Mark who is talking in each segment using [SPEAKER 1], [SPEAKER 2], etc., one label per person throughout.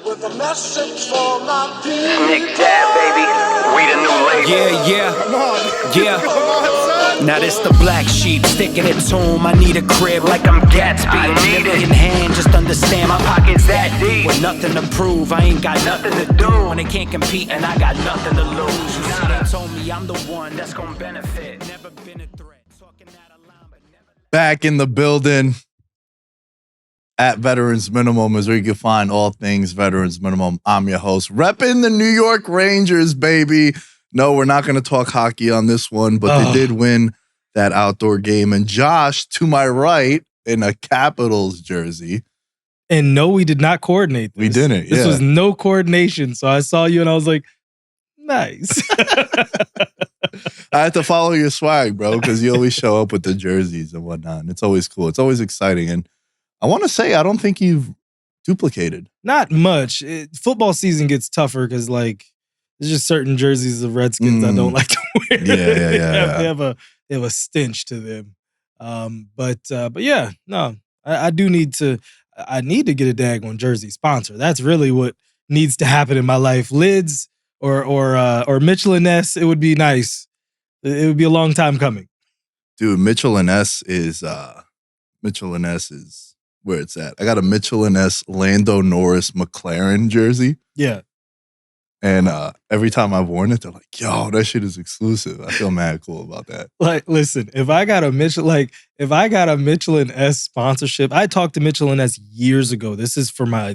[SPEAKER 1] With a message for my people.
[SPEAKER 2] Nick Dad, baby. We the new label.
[SPEAKER 3] Now this the black sheep, sticking it to him. I need a crib like I'm Gatsby.
[SPEAKER 2] I need it.
[SPEAKER 3] In hand, just understand my
[SPEAKER 2] Pockets that deep.
[SPEAKER 3] with nothing to prove. I ain't got nothing to do. When they can't compete and I got nothing to lose. You see, they told me I'm the one that's gonna benefit. Never been a threat. Talking out of line, but never.
[SPEAKER 4] Back in the building at Veterans Minimum is where you can find all things Veterans Minimum. I'm your host, repping the New York Rangers, baby. No, we're not going to talk hockey on this one, but they did win that outdoor game. And Josh, to my right, in a Capitals jersey.
[SPEAKER 5] And no, we did not coordinate this.
[SPEAKER 4] We didn't,
[SPEAKER 5] This was no coordination. So I saw you and I was like, nice.
[SPEAKER 4] I had to follow your swag, bro, because you always show up with the jerseys and whatnot. And it's always cool. It's always exciting. And I want to say, I don't think you've duplicated.
[SPEAKER 5] Not much. Football season gets tougher because, like, there's just certain jerseys of Redskins I don't like to wear.
[SPEAKER 4] Yeah.
[SPEAKER 5] They have a stench to them. But yeah, no, I do need to. I need to get a daggone jersey sponsor. That's really what needs to happen in my life. Lids or Mitchell and Ness. It would be nice. It would be a long time coming.
[SPEAKER 4] Dude, Mitchell and S is where it's at. I got a Mitchell and S Lando Norris McLaren jersey.
[SPEAKER 5] Yeah.
[SPEAKER 4] And every time I've worn it, they're like, yo, that shit is exclusive. I feel mad cool about that.
[SPEAKER 5] Like, listen, if I got a Mitchell and S sponsorship, I talked to Mitchell and S years ago. This is for my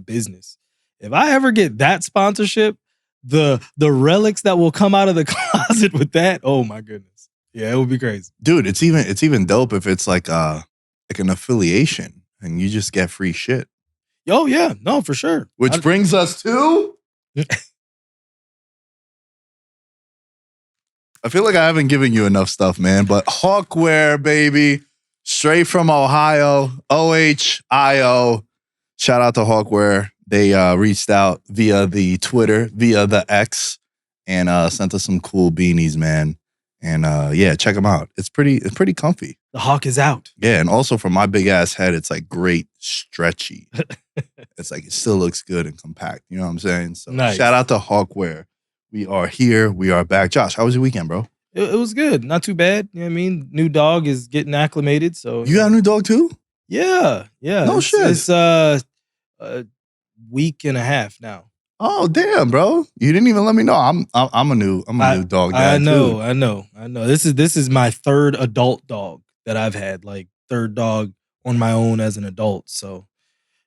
[SPEAKER 5] business. If I ever get that sponsorship, the relics that will come out of the closet with that, oh my goodness. Yeah, it would be crazy.
[SPEAKER 4] Dude, it's even dope if it's like an affiliation and you just get free shit.
[SPEAKER 5] Oh yeah, no, for sure.
[SPEAKER 4] Which brings us to I feel like I haven't given you enough stuff, man, but Hawkwear, baby, straight from Ohio, OHIO. Shout out to Hawkwear. They reached out via the Twitter, via the X, and sent us some cool beanies, man. And yeah, check them out. It's pretty comfy.
[SPEAKER 5] The hawk is out.
[SPEAKER 4] Yeah, and also for my big ass head, it's like great stretchy. It's like it still looks good and compact. You know what I'm saying? So
[SPEAKER 5] nice.
[SPEAKER 4] Shout out to Hawkwear. We are here. We are back. Josh, how was your weekend, bro?
[SPEAKER 5] It was good. Not too bad. You know what I mean? New dog is getting acclimated. So
[SPEAKER 4] You got a new dog too?
[SPEAKER 5] Yeah.
[SPEAKER 4] No shit.
[SPEAKER 5] It's a week and a half now.
[SPEAKER 4] Oh damn, bro! You didn't even let me know. I'm a new dog dad.
[SPEAKER 5] I know.
[SPEAKER 4] Too.
[SPEAKER 5] This is my third adult dog that I've had. Like third dog on my own as an adult. So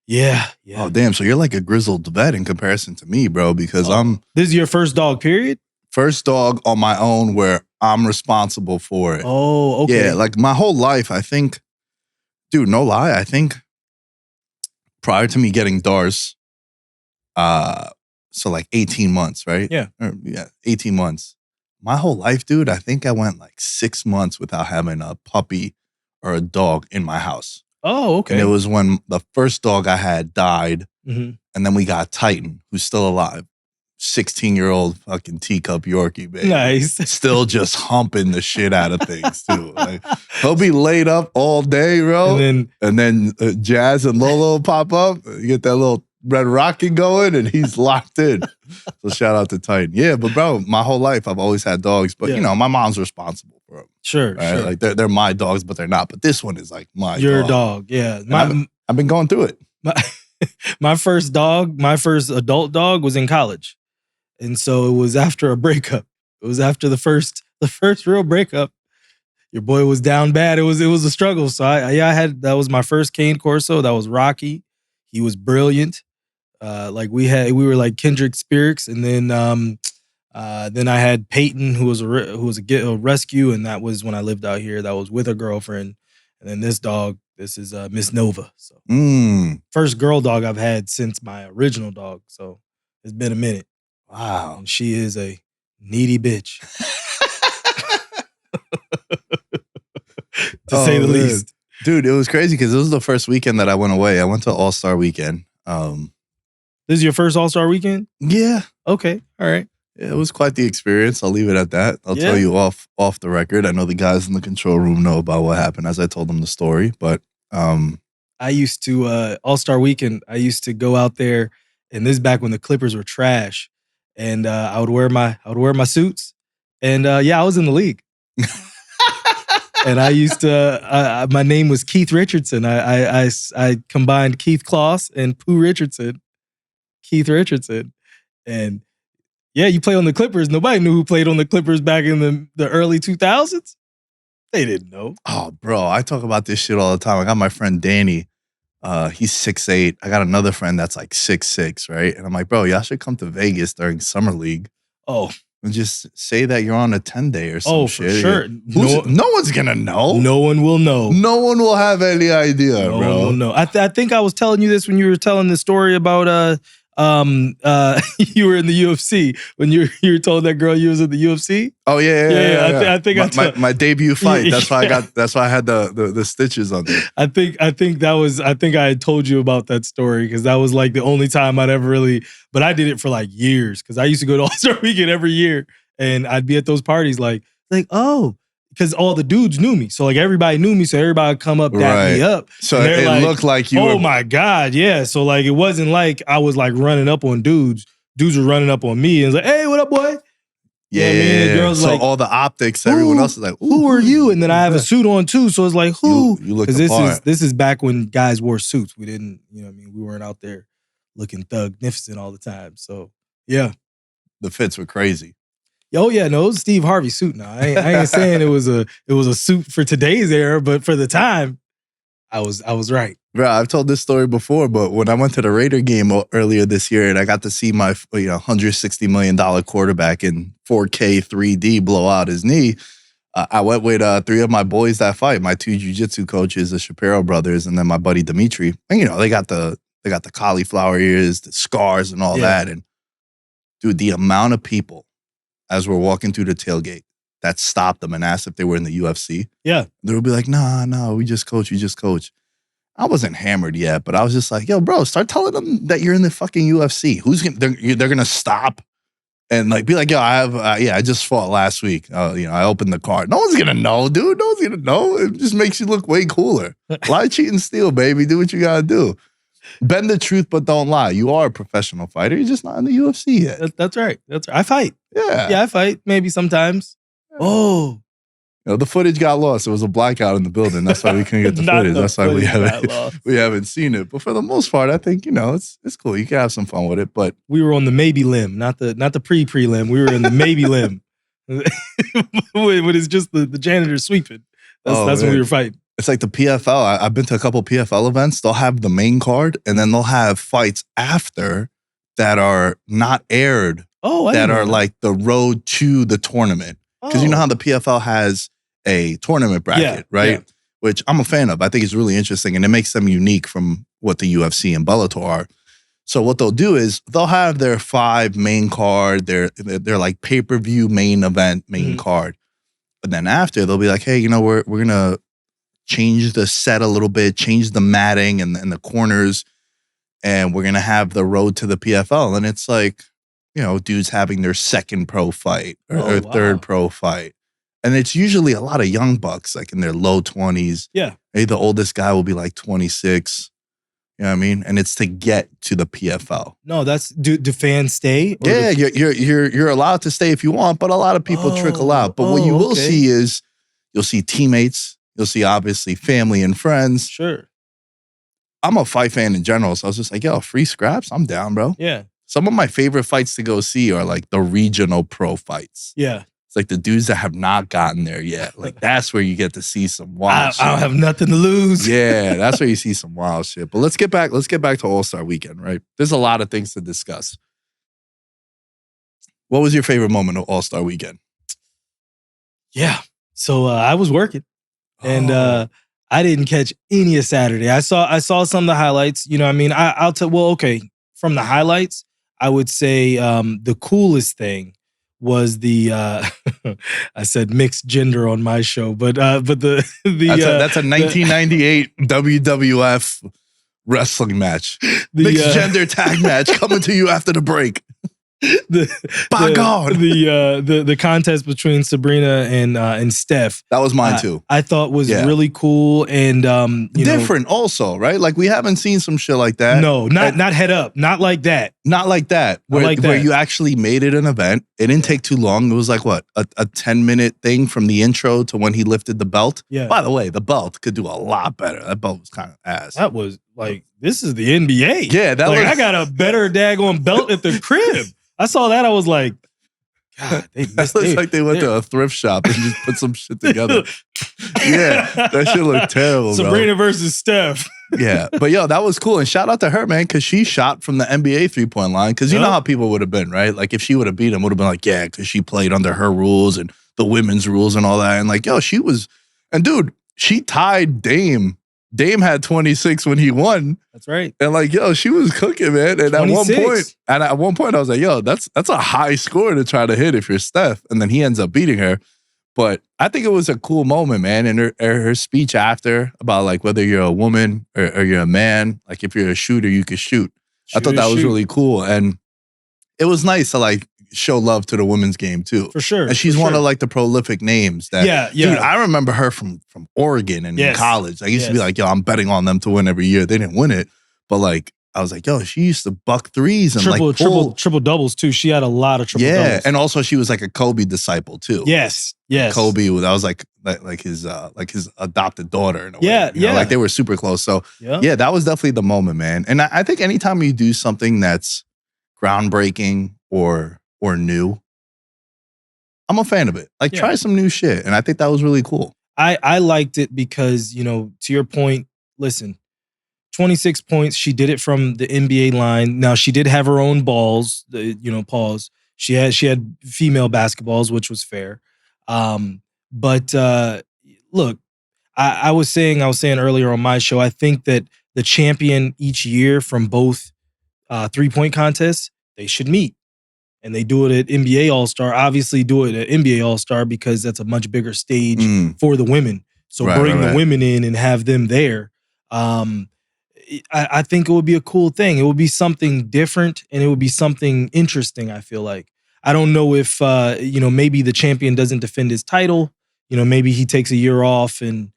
[SPEAKER 5] yeah.
[SPEAKER 4] Oh damn! So you're like a grizzled vet in comparison to me, bro. Because
[SPEAKER 5] This is your first dog, period?
[SPEAKER 4] First dog on my own where I'm responsible for it.
[SPEAKER 5] Oh, okay.
[SPEAKER 4] Yeah, like my whole life, I think, dude, no lie, I think prior to me getting Dars, so like 18 months, right?
[SPEAKER 5] Yeah.
[SPEAKER 4] 18 months. My whole life, dude, I think I went like 6 months without having a puppy or a dog in my house.
[SPEAKER 5] Oh, okay.
[SPEAKER 4] And it was when the first dog I had died,
[SPEAKER 5] Mhm.
[SPEAKER 4] and then we got Titan, who's still alive.
[SPEAKER 5] 16-year-old
[SPEAKER 4] fucking teacup Yorkie, baby.
[SPEAKER 5] Nice.
[SPEAKER 4] Still just humping the shit out of things, too. Like, he'll be laid up all day, bro. And then Jazz and Lolo pop up. You get that little red rocket going, and he's locked in. So shout out to Titan. Yeah, but bro, my whole life I've always had dogs. But, you know, my mom's responsible for them.
[SPEAKER 5] Sure,
[SPEAKER 4] right?
[SPEAKER 5] sure.
[SPEAKER 4] Like, they're my dogs, but they're not. But this one is like my
[SPEAKER 5] Your
[SPEAKER 4] dog.
[SPEAKER 5] Yeah.
[SPEAKER 4] I've been going through it.
[SPEAKER 5] My first adult dog was in college. And so it was after a breakup. It was after the first real breakup. Your boy was down bad. It was a struggle. So that was my first cane corso. That was Rocky. He was brilliant. We were like kindred spirits. And then I had Peyton, who was a rescue, and that was when I lived out here. That was with a girlfriend. And then this dog, this is Miss Nova. So first girl dog I've had since my original dog. So it's been a minute.
[SPEAKER 4] Wow.
[SPEAKER 5] And she is a needy bitch. to say the least.
[SPEAKER 4] Dude, it was crazy because it was the first weekend that I went away. I went to All-Star Weekend.
[SPEAKER 5] This is your first All-Star Weekend?
[SPEAKER 4] Yeah.
[SPEAKER 5] Okay. All right.
[SPEAKER 4] Yeah, it was quite the experience. I'll leave it at that. I'll tell you off the record. I know the guys in the control room know about what happened as I told them the story, but
[SPEAKER 5] I I used to All-Star Weekend. I used to go out there, and this is back when the Clippers were trash. And I would wear my suits, and I was in the league. And I used to. My name was Keith Richardson. I combined Keith Kloss and Pooh Richardson. Keith Richardson, and you play on the Clippers. Nobody knew who played on the Clippers back in the early 2000s. They didn't know.
[SPEAKER 4] Oh, bro, I talk about this shit all the time. I got my friend Danny. He's 6'8". I got another friend that's like 6'6", right? And I'm like, bro, y'all should come to Vegas during summer league.
[SPEAKER 5] Oh.
[SPEAKER 4] And just say that you're on a 10-day or some shit.
[SPEAKER 5] For sure.
[SPEAKER 4] No one's gonna know.
[SPEAKER 5] No one will know.
[SPEAKER 4] No one will have any idea,
[SPEAKER 5] no
[SPEAKER 4] bro.
[SPEAKER 5] No one will know. I think I was telling you this when you were telling the story about you were in the UFC when you were told that girl you was in the UFC.
[SPEAKER 4] Oh yeah.
[SPEAKER 5] I think
[SPEAKER 4] my debut fight. That's why I had the stitches on there.
[SPEAKER 5] I think I had told you about that story because that was like the only time I'd ever really. But I did it for like years because I used to go to All-Star Weekend every year, and I'd be at those parties like oh. Because all the dudes knew me. So, like, everybody knew me. So, everybody would come up, dap me up.
[SPEAKER 4] So, it looked like you
[SPEAKER 5] were... my God, yeah. So, like, it wasn't like I was, like, running up on dudes. Dudes were running up on me and was like, hey, what up, boy?
[SPEAKER 4] Yeah.
[SPEAKER 5] You know what I mean? The girls
[SPEAKER 4] so,
[SPEAKER 5] like,
[SPEAKER 4] all the optics, everyone else is like,
[SPEAKER 5] who are you? And then I have a suit on, too. So, it's like, who?
[SPEAKER 4] You look the part.
[SPEAKER 5] This is back when guys wore suits. We didn't, you know what I mean? We weren't out there looking thugnificent all the time. So, yeah.
[SPEAKER 4] The fits were crazy.
[SPEAKER 5] Oh yeah, no, it was Steve Harvey suit. Now I ain't saying it was a suit for today's era, but for the time, I was right.
[SPEAKER 4] Bro, I've told this story before, but when I went to the Raider game earlier this year, and I got to see my $160 million quarterback in 4K 3D blow out his knee, I went with 3 of my boys that fight. My 2 jiu-jitsu coaches, the Shapiro brothers, and then my buddy Dimitri. And they got the cauliflower ears, the scars, and all that. And dude, the amount of people. As we're walking through the tailgate, that stopped them and asked if they were in the UFC.
[SPEAKER 5] Yeah.
[SPEAKER 4] They would be like, no, we just coach. I wasn't hammered yet, but I was just like, yo, bro, start telling them that you're in the fucking UFC. They're going to stop and like be like, yo, I just fought last week. I opened the card. No one's going to know, dude. No one's going to know. It just makes you look way cooler. Lie, cheat, and steal, baby. Do what you got to do. Bend the truth, but don't lie. You are a professional fighter. You're just not in the UFC yet.
[SPEAKER 5] That's right. I fight. Yeah, I fight. Maybe sometimes. Oh.
[SPEAKER 4] The footage got lost. It was a blackout in the building. That's why we couldn't get the footage. That's why we haven't seen it. But for the most part, I think, it's cool. You can have some fun with it. But
[SPEAKER 5] we were on the maybe limb, not the pre-limb. We were in the maybe limb. When it's just the janitor sweeping. That's when we were fighting.
[SPEAKER 4] It's like the PFL. I've been to a couple PFL events. They'll have the main card, and then they'll have fights after that are not aired.
[SPEAKER 5] Oh,
[SPEAKER 4] that are like the road to the tournament. Because you know how the PFL has a tournament bracket, right? Yeah. Which I'm a fan of. I think it's really interesting, and it makes them unique from what the UFC and Bellator are. So what they'll do is they'll have their 5 main card, their like pay-per-view main event main card. But then after, they'll be like, hey, we're going to change the set a little bit, change the matting and the corners, and we're going to have the road to the PFL. And it's like, dudes having their second pro fight or third pro fight. And it's usually a lot of young bucks, like in their low 20s.
[SPEAKER 5] Yeah.
[SPEAKER 4] Maybe the oldest guy will be like 26. You know what I mean? And it's to get to the PFL.
[SPEAKER 5] No, do fans stay?
[SPEAKER 4] Yeah, you're allowed to stay if you want, but a lot of people trickle out. But what you will see is you'll see teammates. You'll see, obviously, family and friends.
[SPEAKER 5] Sure.
[SPEAKER 4] I'm a fight fan in general, so I was just like, yo, free scraps? I'm down, bro.
[SPEAKER 5] Yeah.
[SPEAKER 4] Some of my favorite fights to go see are like the regional pro fights.
[SPEAKER 5] Yeah.
[SPEAKER 4] It's like the dudes that have not gotten there yet. Like, that's where you get to see some wild shit.
[SPEAKER 5] I don't have nothing to lose.
[SPEAKER 4] Yeah, that's where you see some wild shit. But let's get back to All-Star Weekend, right? There's a lot of things to discuss. What was your favorite moment of All-Star Weekend?
[SPEAKER 5] Yeah. So I was working. And I didn't catch any of Saturday. I saw some of the highlights. You know what I mean? I'll tell, from the highlights, I would say the coolest thing was the I said mixed gender on my show, but the
[SPEAKER 4] that's a 1998 WWF wrestling match. Mixed gender tag match coming to you after the break. By God.
[SPEAKER 5] The contest between Sabrina and Steph.
[SPEAKER 4] That was mine too.
[SPEAKER 5] I thought was really cool and
[SPEAKER 4] different also, right? Like we haven't seen some shit like that.
[SPEAKER 5] No, not head up, not like that.
[SPEAKER 4] Not like that. Where you actually made it an event. It didn't take too long. It was like what? A 10-minute thing from the intro to when he lifted the belt.
[SPEAKER 5] Yeah.
[SPEAKER 4] By the way, the belt could do a lot better. That belt was kind of ass.
[SPEAKER 5] That was like, this is the NBA.
[SPEAKER 4] Yeah,
[SPEAKER 5] I got a better daggone belt at the crib. I saw that. I was like, God,
[SPEAKER 4] it looks like they went to a thrift shop and just put some shit together. Yeah, that shit looked terrible.
[SPEAKER 5] Sabrina versus Steph.
[SPEAKER 4] Yeah, but yo, that was cool. And shout out to her, man, because she shot from the NBA 3-point line. Because you know how people would have been, right? Like if she would have beat him, would have been like, yeah, because she played under her rules and the women's rules and all that. And like, yo, she was, and dude, she tied Dame. Dame had 26 when he won.
[SPEAKER 5] That's right.
[SPEAKER 4] And like, yo, she was cooking, man. And
[SPEAKER 5] 26.
[SPEAKER 4] at one point, I was like, yo, that's a high score to try to hit if you're Steph. And then he ends up beating her. But I think it was a cool moment, man. And her speech after about like whether you're a woman or you're a man, like if you're a shooter, you could shoot. I thought that was really cool. And it was nice to like show love to the women's game too.
[SPEAKER 5] For sure.
[SPEAKER 4] And she's one of like the prolific names that,
[SPEAKER 5] yeah.
[SPEAKER 4] Dude, I remember her from Oregon and in college. I used to be like, yo, I'm betting on them to win every year. They didn't win it. But like, I was like, yo, she used to buck threes and
[SPEAKER 5] triple doubles too. She had a lot of triple doubles.
[SPEAKER 4] And also she was like a Kobe disciple too.
[SPEAKER 5] Yes.
[SPEAKER 4] Kobe, that was like his adopted daughter in a way.
[SPEAKER 5] Yeah.
[SPEAKER 4] Like they were super close. So yeah, that was definitely the moment, man. And I think anytime you do something that's groundbreaking or new, I'm a fan of it. Like try some new shit. And I think that was really cool.
[SPEAKER 5] I liked it because, to your point, listen, 26 points. She did it from the NBA line. Now she did have her own balls, pause. She had female basketballs, which was fair. But look, I was saying earlier on my show, I think that the champion each year from both 3-point contests, they should meet. And they do it at NBA All-Star. Obviously do it at NBA All-Star because that's a much bigger stage for the women. So bring the women in and have them there. I think it would be a cool thing. It would be something different and it would be something interesting, I feel like. I don't know if, maybe the champion doesn't defend his title. Maybe he takes a year off and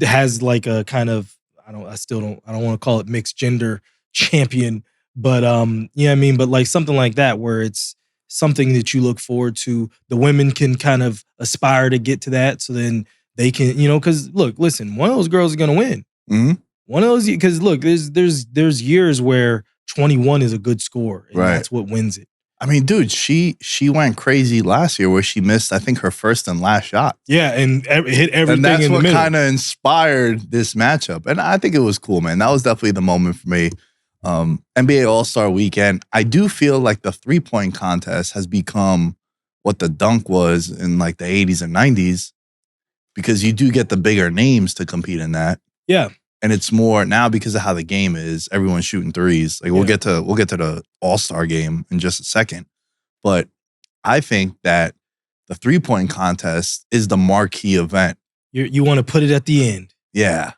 [SPEAKER 5] has like a kind of, I don't want to call it mixed gender champion, but but like something like that where it's something that you look forward to. The women can kind of aspire to get to that. So then they can, because look, listen, one of those girls is going to win.
[SPEAKER 4] Mm-hmm.
[SPEAKER 5] One of those, because look, there's years where 21 is a good score, and that's what wins it.
[SPEAKER 4] I mean, dude, she went crazy last year where she missed, I think, her first and last shot.
[SPEAKER 5] Yeah, and hit everything.
[SPEAKER 4] And that's
[SPEAKER 5] in the
[SPEAKER 4] what
[SPEAKER 5] middle.
[SPEAKER 4] kind of inspired this matchup. And I think it was cool, man. That was definitely the moment for me. NBA All-Star Weekend. I do feel like the 3-point contest has become what the dunk was in like the 80s and 90s because you do get the bigger names to compete in that.
[SPEAKER 5] Yeah.
[SPEAKER 4] And it's more now because of how the game is. Everyone's shooting threes. Like we'll get to the All-Star game in just a second. But I think that the 3-point contest is the marquee event.
[SPEAKER 5] You want to put it at the end.
[SPEAKER 4] Yeah.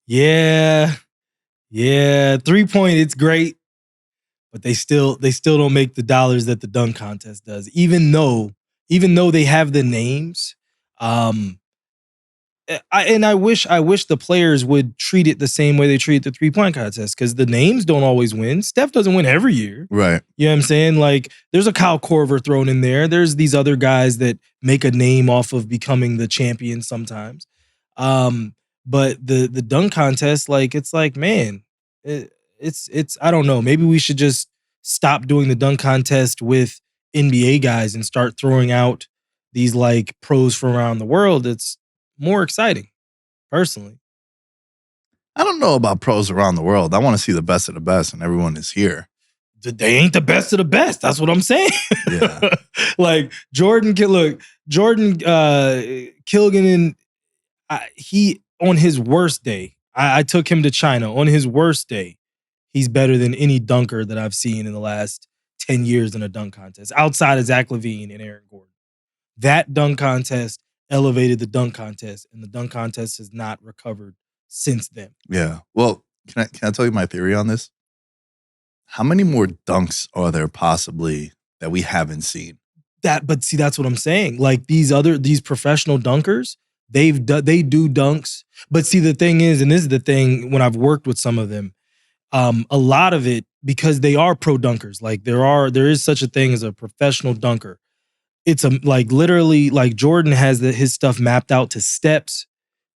[SPEAKER 5] Yeah. 3-point, it's great. But they still don't make the dollars that the dunk contest does. Even though they have the names. I wish the players would treat it the same way they treat the 3-point contest because the names don't always win. Steph doesn't win every year.
[SPEAKER 4] Right.
[SPEAKER 5] You know what I'm saying? Like, there's a Kyle Korver thrown in there. There's these other guys that make a name off of becoming the champion sometimes. But the dunk contest, like, it's like, man, it's I don't know. Maybe we should just stop doing the dunk contest with NBA guys and start throwing out these, like, pros from around the world. It's more exciting, personally.
[SPEAKER 4] I don't know about pros around the world. I want to see the best of the best, and everyone is here.
[SPEAKER 5] They ain't the best of the best. That's what I'm saying.
[SPEAKER 4] Yeah.
[SPEAKER 5] Like Jordan Kilganon, he on his worst day, I took him to China. On his worst day, he's better than any dunker that I've seen in the last 10 years in a dunk contest, outside of Zach LaVine and Aaron Gordon. That dunk contest elevated the dunk contest, and the dunk contest has not recovered since then.
[SPEAKER 4] Yeah. Well, can I tell you my theory on this? how many more dunks are there possibly that we haven't seen?
[SPEAKER 5] But see, that's what I'm saying. Like these professional dunkers, they do dunks. But see, the thing is, and this is the thing, when I've worked with some of them, a lot of it, because they are pro dunkers. Like there is such a thing as a professional dunker. It's like literally like Jordan has his stuff mapped out to steps,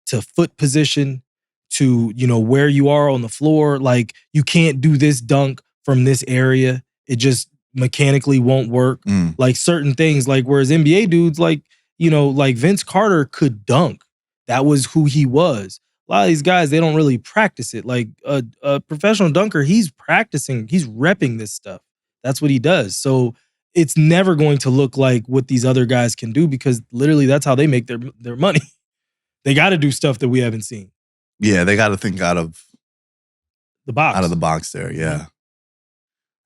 [SPEAKER 5] to foot position, to where you are on the floor. Like you can't do this dunk from this area. It just mechanically won't work. Like certain things, like whereas NBA dudes, like like Vince Carter could dunk. That was who he was. A lot of these guys, they don't really practice it. Like a professional dunker, he's practicing, he's repping this stuff. That's what he does. So it's never going to look like what these other guys can do, because literally that's how they make their money. They got to do stuff that we haven't seen.
[SPEAKER 4] Yeah, they got to think out of
[SPEAKER 5] the box.
[SPEAKER 4] Out of the box there, yeah.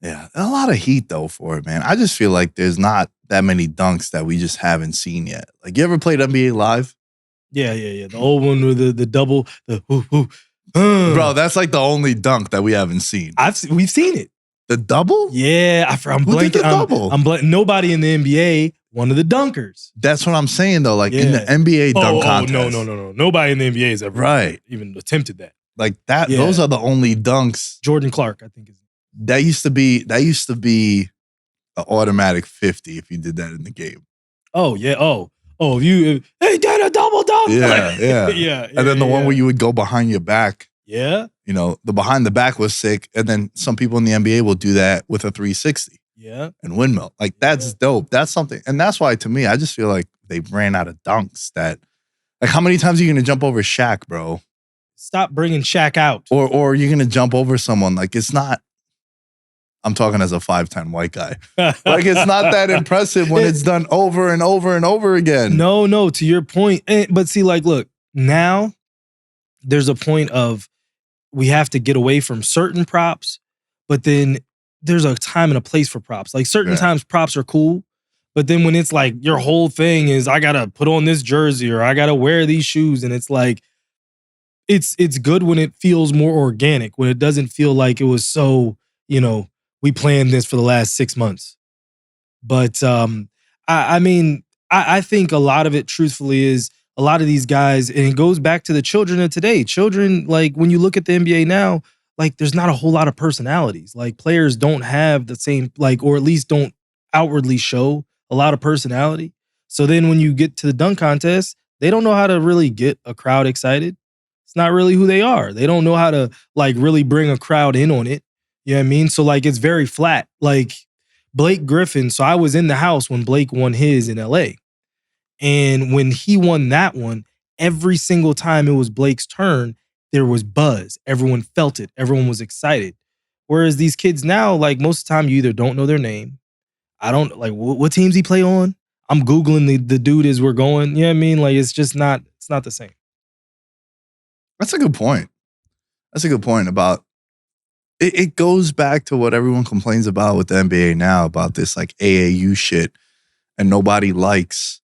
[SPEAKER 4] Yeah, a lot of heat though for it, man. I just feel like there's not that many dunks that we just haven't seen yet. Like, you ever played NBA Live?
[SPEAKER 5] Yeah. The old one with the double,
[SPEAKER 4] Bro, that's like the only dunk that we haven't seen.
[SPEAKER 5] We've seen it.
[SPEAKER 4] The double?
[SPEAKER 5] Yeah, I'm
[SPEAKER 4] Who
[SPEAKER 5] blanking.
[SPEAKER 4] did the double?
[SPEAKER 5] I'm nobody in the NBA, one of the dunkers.
[SPEAKER 4] That's what I'm saying though. Like in the NBA dunk contest.
[SPEAKER 5] No. Nobody in the NBA has ever even attempted that.
[SPEAKER 4] Like that. Yeah. Those are the only dunks.
[SPEAKER 5] Jordan Clark, I think is.
[SPEAKER 4] That used to be an automatic 50 if you did that in the game.
[SPEAKER 5] Oh yeah. Oh, he did a double dunk.
[SPEAKER 4] Yeah. And then the one where you would go behind your back.
[SPEAKER 5] Yeah.
[SPEAKER 4] The behind the back was sick. And then some people in the NBA will do that with a 360.
[SPEAKER 5] Yeah.
[SPEAKER 4] And windmill. Like, that's dope. That's something. And that's why, to me, I just feel like they ran out of dunks that, like, how many times are you going to jump over Shaq, bro?
[SPEAKER 5] Stop bringing Shaq out.
[SPEAKER 4] Or you're going to jump over someone. Like, it's not, I'm talking as a 5'10" white guy. Like, it's not that impressive when it's done over and over and over again.
[SPEAKER 5] No, to your point. But see, like, look, now there's a point of we have to get away from certain props, but then there's a time and a place for props. Like certain times props are cool, but then when it's like your whole thing is I gotta put on this jersey or I gotta wear these shoes, and it's like it's good when it feels more organic, when it doesn't feel like it was so, we planned this for the last 6 months. But I mean, I think a lot of it, truthfully, is a lot of these guys, and it goes back to the children of today. Children, like when you look at the NBA now, like there's not a whole lot of personalities. Like players don't have the same, like, or at least don't outwardly show a lot of personality. So then when you get to the dunk contest, they don't know how to really get a crowd excited. It's not really who they are. They don't know how to like really bring a crowd in on it. You know what I mean? So like it's very flat. Like Blake Griffin. So I was in the house when Blake won his in LA. And when he won that one, every single time it was Blake's turn, there was buzz. Everyone felt it. Everyone was excited. Whereas these kids now, like most of the time, you either don't know their name. I don't like what teams he play on. I'm Googling the dude as we're going. You know what I mean? Like it's just not, it's not the same.
[SPEAKER 4] That's a good point. That's a good point about it. It goes back to what everyone complains about with the NBA now about this like AAU shit, and everybody likes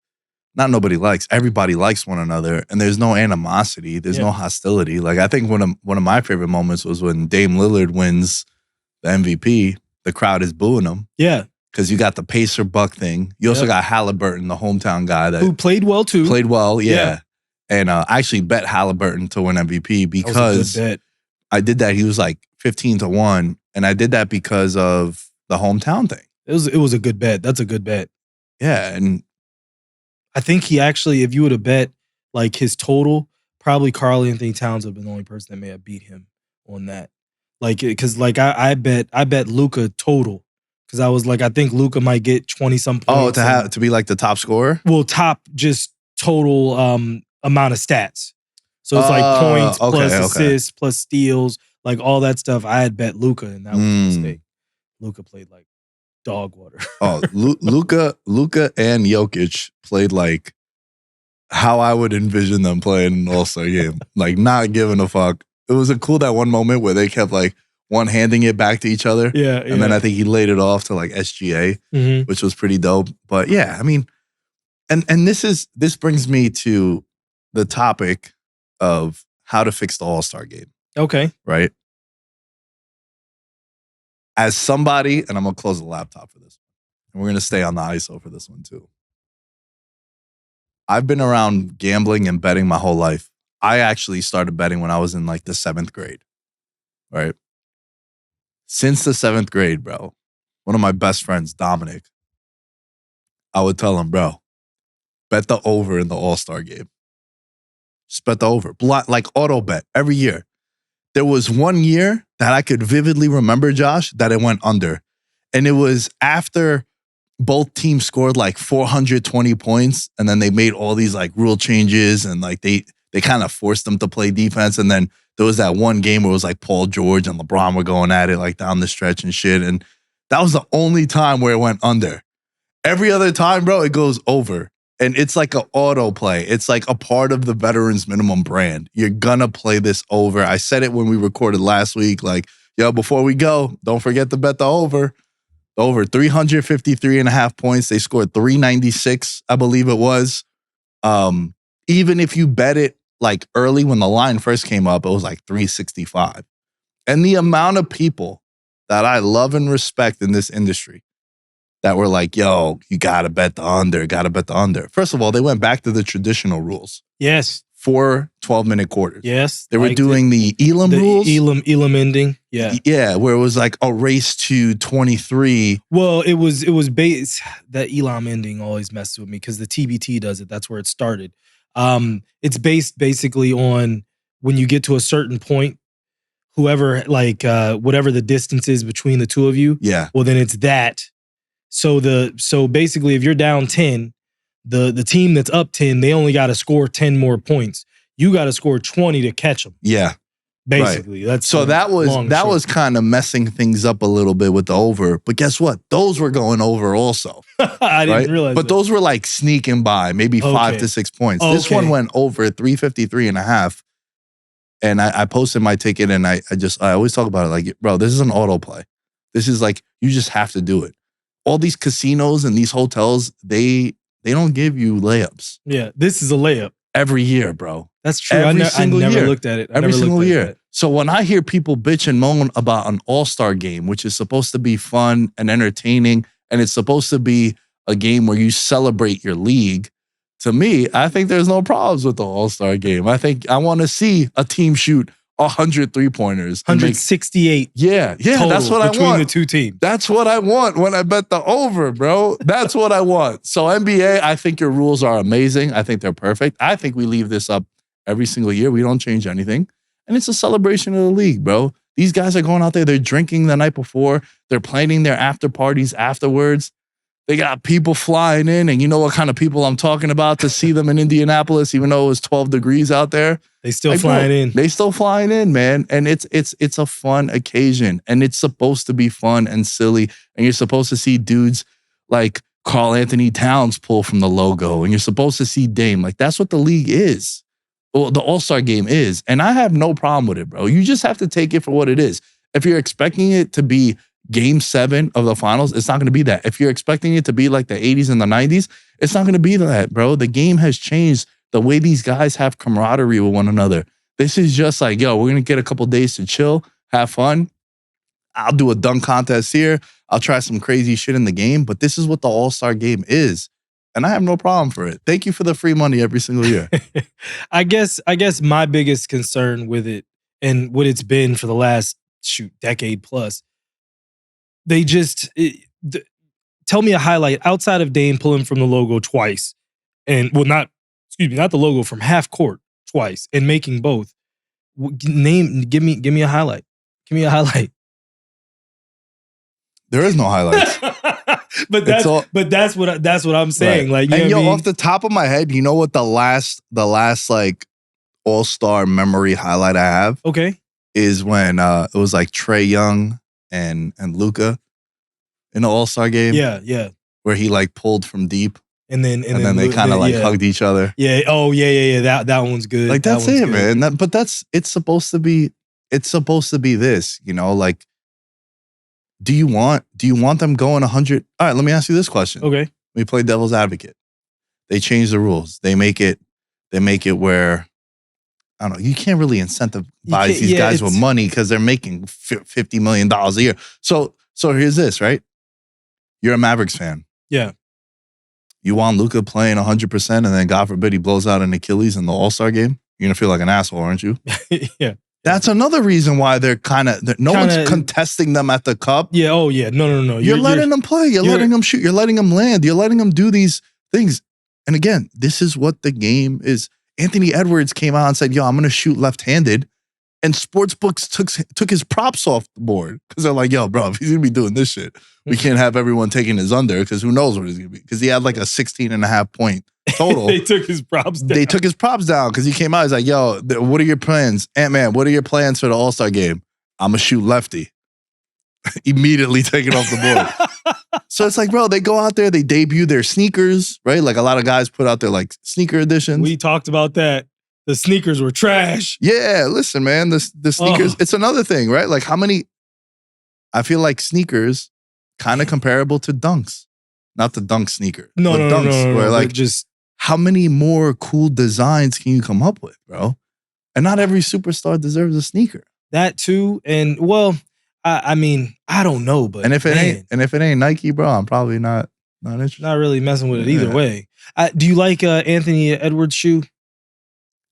[SPEAKER 4] one another, and there's no animosity, there's no hostility. Like I think one of my favorite moments was when Dame Lillard wins the MVP, the crowd is booing him.
[SPEAKER 5] Yeah.
[SPEAKER 4] Because you got the Pacer Buck thing. You also got Halliburton, the hometown guy who
[SPEAKER 5] played well too.
[SPEAKER 4] Played well, yeah. And I actually bet Halliburton to win MVP because I did that. He was like 15-1, and I did that because of the hometown thing.
[SPEAKER 5] It was a good bet. That's a good bet.
[SPEAKER 4] Yeah, and
[SPEAKER 5] I think he actually, if you would have bet like his total, probably Karl Anthony Towns would have been the only person that may have beat him on that. Like, because like I bet Luka total. Because I was like, I think Luka might get 20-some points.
[SPEAKER 4] Oh, to be like the top scorer?
[SPEAKER 5] Well, top just total amount of stats. So it's like points plus assists plus steals, like all that stuff. I had bet Luka, and that was a mistake. Luka played like dog water.
[SPEAKER 4] Luka and Jokic played like how I would envision them playing an All-Star game. Like not giving a fuck. It was cool that one moment where they kept like one-handing it back to each other.
[SPEAKER 5] Yeah.
[SPEAKER 4] And then I think he laid it off to like SGA, which was pretty dope. But yeah, I mean, and this brings me to the topic of how to fix the All-Star game.
[SPEAKER 5] Okay.
[SPEAKER 4] Right? as somebody, and I'm going to close the laptop for this. And we're going to stay on the ISO for this one too. I've been around gambling and betting my whole life. I actually started betting when I was in like the 7th grade, right? Since the 7th grade, bro, one of my best friends, Dominic, I would tell him, bro, bet the over in the All-Star game. Just bet the over. Like auto bet every year. There was one year that I could vividly remember, Josh, that it went under. And it was after both teams scored like 420 points, and then they made all these like rule changes, and like they kind of forced them to play defense. And then there was that one game where it was like Paul George and LeBron were going at it like down the stretch and shit. And that was the only time where it went under. Every other time, bro, it goes over. And it's like an auto play. It's like a part of the Veterans Minimum brand. You're gonna play this over. I said it when we recorded last week, like, yo, before we go, don't forget to bet the over. Over 353.5 points. They scored 396, I believe it was. Even if you bet it like early when the line first came up, it was like 365. And the amount of people that I love and respect in this industry that were like, yo, you gotta bet the under. First of all, they went back to the traditional rules.
[SPEAKER 5] Yes.
[SPEAKER 4] 4 12-minute quarters.
[SPEAKER 5] Yes.
[SPEAKER 4] They were doing the Elam rules.
[SPEAKER 5] Elam ending. Yeah.
[SPEAKER 4] Yeah, where it was like a race to 23.
[SPEAKER 5] Well, it was based, that Elam ending always messes with me because the TBT does it. That's where it started. It's based basically on when you get to a certain point, whoever, like, whatever the distance is between the two of you.
[SPEAKER 4] Yeah.
[SPEAKER 5] Well, then it's that. So basically, if you're down 10, the team that's up 10, they only got to score 10 more points. You got to score 20 to catch them.
[SPEAKER 4] Yeah.
[SPEAKER 5] Basically,
[SPEAKER 4] right. That was kind of messing things up a little bit with the over. But guess what? Those were going over also.
[SPEAKER 5] I didn't realize
[SPEAKER 4] But those were like sneaking by, maybe 5 to 6 points. This one went over 353.5. And I posted my ticket, and I always talk about it like, bro, this is an auto play. This is like, you just have to do it. All these casinos and these hotels, they don't give you layups.
[SPEAKER 5] Yeah, this is a layup.
[SPEAKER 4] Every year, bro.
[SPEAKER 5] That's true.
[SPEAKER 4] I
[SPEAKER 5] never looked at it.
[SPEAKER 4] Every single year. So when I hear people bitch and moan about an all-star game, which is supposed to be fun and entertaining, and it's supposed to be a game where you celebrate your league, to me, I think there's no problems with the all-star game. I want to see a team shoot 100 3-pointers.
[SPEAKER 5] 168.
[SPEAKER 4] Yeah, that's what I want.
[SPEAKER 5] Between the two teams.
[SPEAKER 4] That's what I want when I bet the over, bro. That's what I want. So NBA, I think your rules are amazing. I think they're perfect. I think we leave this up every single year. We don't change anything. And it's a celebration of the league, bro. These guys are going out there. They're drinking the night before. They're planning their after parties afterwards. They got people flying in, and you know what kind of people I'm talking about to see them in Indianapolis, even though it was 12 degrees out there.
[SPEAKER 5] They still flying in.
[SPEAKER 4] They still flying in, man. And it's a fun occasion, and it's supposed to be fun and silly. And you're supposed to see dudes like Karl Anthony Towns pull from the logo, and you're supposed to see Dame. Like, that's what the league is. Well, the All-Star game is. And I have no problem with it, bro. You just have to take it for what it is. If you're expecting it to be Game 7 of the finals, it's not going to be that. If you're expecting it to be like the 80s and the 90s, it's not going to be that, bro. The game has changed. The way these guys have camaraderie with one another. This is just like, yo, we're going to get a couple days to chill, have fun. I'll do a dunk contest here. I'll try some crazy shit in the game. But this is what the All-Star game is. And I have no problem for it. Thank you for the free money every single year.
[SPEAKER 5] I guess my biggest concern with it, and what it's been for the last, decade plus, tell me a highlight outside of Dame pulling from the logo twice, and not the logo, from half court twice, and making both. Give me a highlight. Give me a highlight.
[SPEAKER 4] There is no highlights.
[SPEAKER 5] but that's what I'm saying.
[SPEAKER 4] Right.
[SPEAKER 5] Like, you know,
[SPEAKER 4] off the top of my head, you know what the last like all-star memory highlight I have?
[SPEAKER 5] Okay.
[SPEAKER 4] Is when it was like Trae Young and Luka in the All-Star game.
[SPEAKER 5] Yeah.
[SPEAKER 4] Where he like pulled from deep.
[SPEAKER 5] And then
[SPEAKER 4] they kind of hugged each other.
[SPEAKER 5] Yeah. Oh, yeah. That one's good.
[SPEAKER 4] Like, that's it, man. It's supposed to be this, you know, like, do you want them going 100? All right, let me ask you this question.
[SPEAKER 5] Okay.
[SPEAKER 4] We play devil's advocate. They change the rules. They make it where, I don't know, you can't really incentivize these guys with money because they're making $50 million a year. So So here's this, right? You're a Mavericks fan.
[SPEAKER 5] Yeah.
[SPEAKER 4] You want Luka playing 100%, and then God forbid he blows out an Achilles in the All-Star game. You're gonna feel like an asshole, aren't you?
[SPEAKER 5] Yeah.
[SPEAKER 4] That's another reason why they're no one's contesting them at the cup.
[SPEAKER 5] Yeah. Oh yeah. No.
[SPEAKER 4] You're letting them play. You're letting them shoot. You're letting them land. You're letting them do these things. And again, this is what the game is. Anthony Edwards came out and said, "Yo, I'm gonna shoot left-handed," and sportsbooks took his props off the board because they're like, "Yo, bro, if he's gonna be doing this shit, we can't have everyone taking his under because who knows what he's gonna be?" Because he had like a 16.5 point total.
[SPEAKER 5] They took his props down.
[SPEAKER 4] They took his props down because he came out. He's like, "Yo, what are your plans, Ant-Man? What are your plans for the All-Star game? I'm gonna shoot lefty." Immediately taken off the board. So it's like, bro, they go out there, they debut their sneakers, right? Like a lot of guys put out their like sneaker editions.
[SPEAKER 5] We talked about that. The sneakers were trash.
[SPEAKER 4] Yeah, listen, man, the sneakers, it's another thing, right? Like how many, I feel like sneakers kind of comparable to dunks. Not the dunk sneaker.
[SPEAKER 5] No,
[SPEAKER 4] dunks, where like
[SPEAKER 5] just
[SPEAKER 4] how many more cool designs can you come up with, bro? And not every superstar deserves a sneaker.
[SPEAKER 5] That too. And well, I mean, I don't know, but
[SPEAKER 4] if it ain't Nike, bro, I'm probably not interested.
[SPEAKER 5] Not really messing with it either way. Do you like Anthony Edwards' shoe?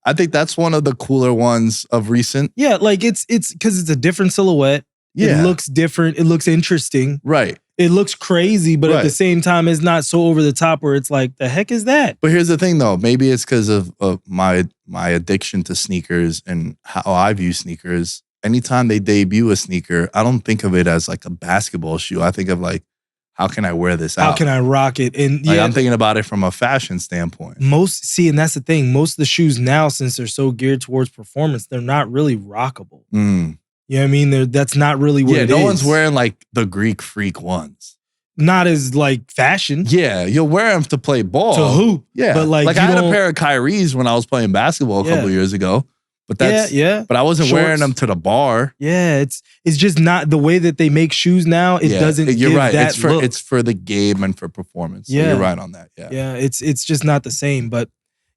[SPEAKER 4] I think that's one of the cooler ones of recent.
[SPEAKER 5] Yeah, like it's because it's a different silhouette.
[SPEAKER 4] Yeah.
[SPEAKER 5] It looks different. It looks interesting.
[SPEAKER 4] Right.
[SPEAKER 5] It looks crazy, but at the same time, it's not so over the top where it's like, the heck is that?
[SPEAKER 4] But here's the thing, though. Maybe it's because of my addiction to sneakers and how I view sneakers. Anytime they debut a sneaker, I don't think of it as like a basketball shoe. I think of like, how can I wear this out?
[SPEAKER 5] How can I rock it? And
[SPEAKER 4] like, I'm thinking about it from a fashion standpoint.
[SPEAKER 5] And that's the thing. Most of the shoes now, since they're so geared towards performance, they're not really rockable.
[SPEAKER 4] Mm.
[SPEAKER 5] You know what I mean? That's not really what it is.
[SPEAKER 4] Yeah, no one's wearing like the Greek Freak ones.
[SPEAKER 5] Not as like fashion.
[SPEAKER 4] Yeah, you'll wear them to play ball.
[SPEAKER 5] To hoop.
[SPEAKER 4] Yeah.
[SPEAKER 5] But like
[SPEAKER 4] I had a pair of Kyrie's when I was playing basketball a couple years ago. But that's But I wasn't wearing them to the bar.
[SPEAKER 5] Yeah, it's just not the way that they make shoes now. It doesn't.
[SPEAKER 4] You're
[SPEAKER 5] give
[SPEAKER 4] right.
[SPEAKER 5] That look.
[SPEAKER 4] It's for the game and for performance. Yeah, so you're right on that. Yeah,
[SPEAKER 5] yeah. It's just not the same. But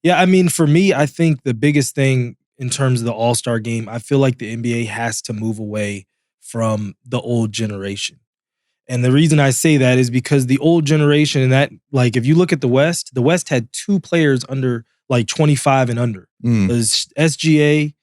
[SPEAKER 5] yeah, I mean, for me, I think the biggest thing in terms of the All-Star game, I feel like the NBA has to move away from the old generation. And the reason I say that is because the old generation, and that, like, if you look at the West had 2 players under like 25 and under. It was SGA,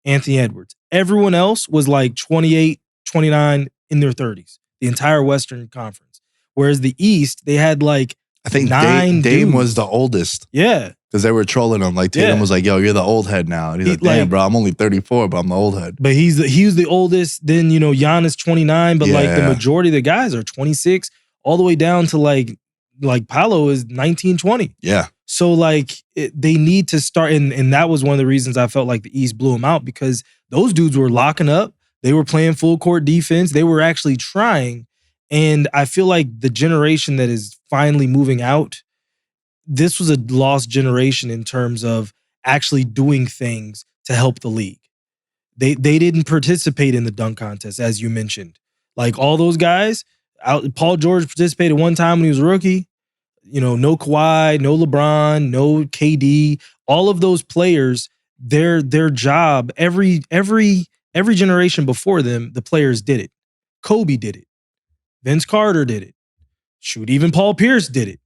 [SPEAKER 5] Anthony Edwards. Everyone else was like 28, 29 in their 30s. The entire Western Conference. Whereas the East, they had like
[SPEAKER 4] I think
[SPEAKER 5] 9
[SPEAKER 4] Dame
[SPEAKER 5] dudes.
[SPEAKER 4] was the oldest.
[SPEAKER 5] Yeah.
[SPEAKER 4] Because they were trolling him. Like Tatum was like, "Yo, you're the old head now." And he's like, "Damn, bro, I'm only 34, but I'm the old head."
[SPEAKER 5] But he was the oldest. Then, you know, Giannis 29, but like the majority of the guys are 26, all the way down to like Paolo is 19, 20.
[SPEAKER 4] Yeah.
[SPEAKER 5] So like they need to start, and that was one of the reasons I felt like the East blew them out, because those dudes were locking up. They were playing full court defense. They were actually trying. And I feel like the generation that is finally moving out, this was a lost generation in terms of actually doing things to help the league. They didn't participate in the dunk contest, as you mentioned. Like all those guys, Paul George participated one time when he was a rookie. You know, no Kawhi, no LeBron, no KD. All of those players, their job, every generation before them, the players did it. Kobe did it. Vince Carter did it. Shoot, even Paul Pierce did it.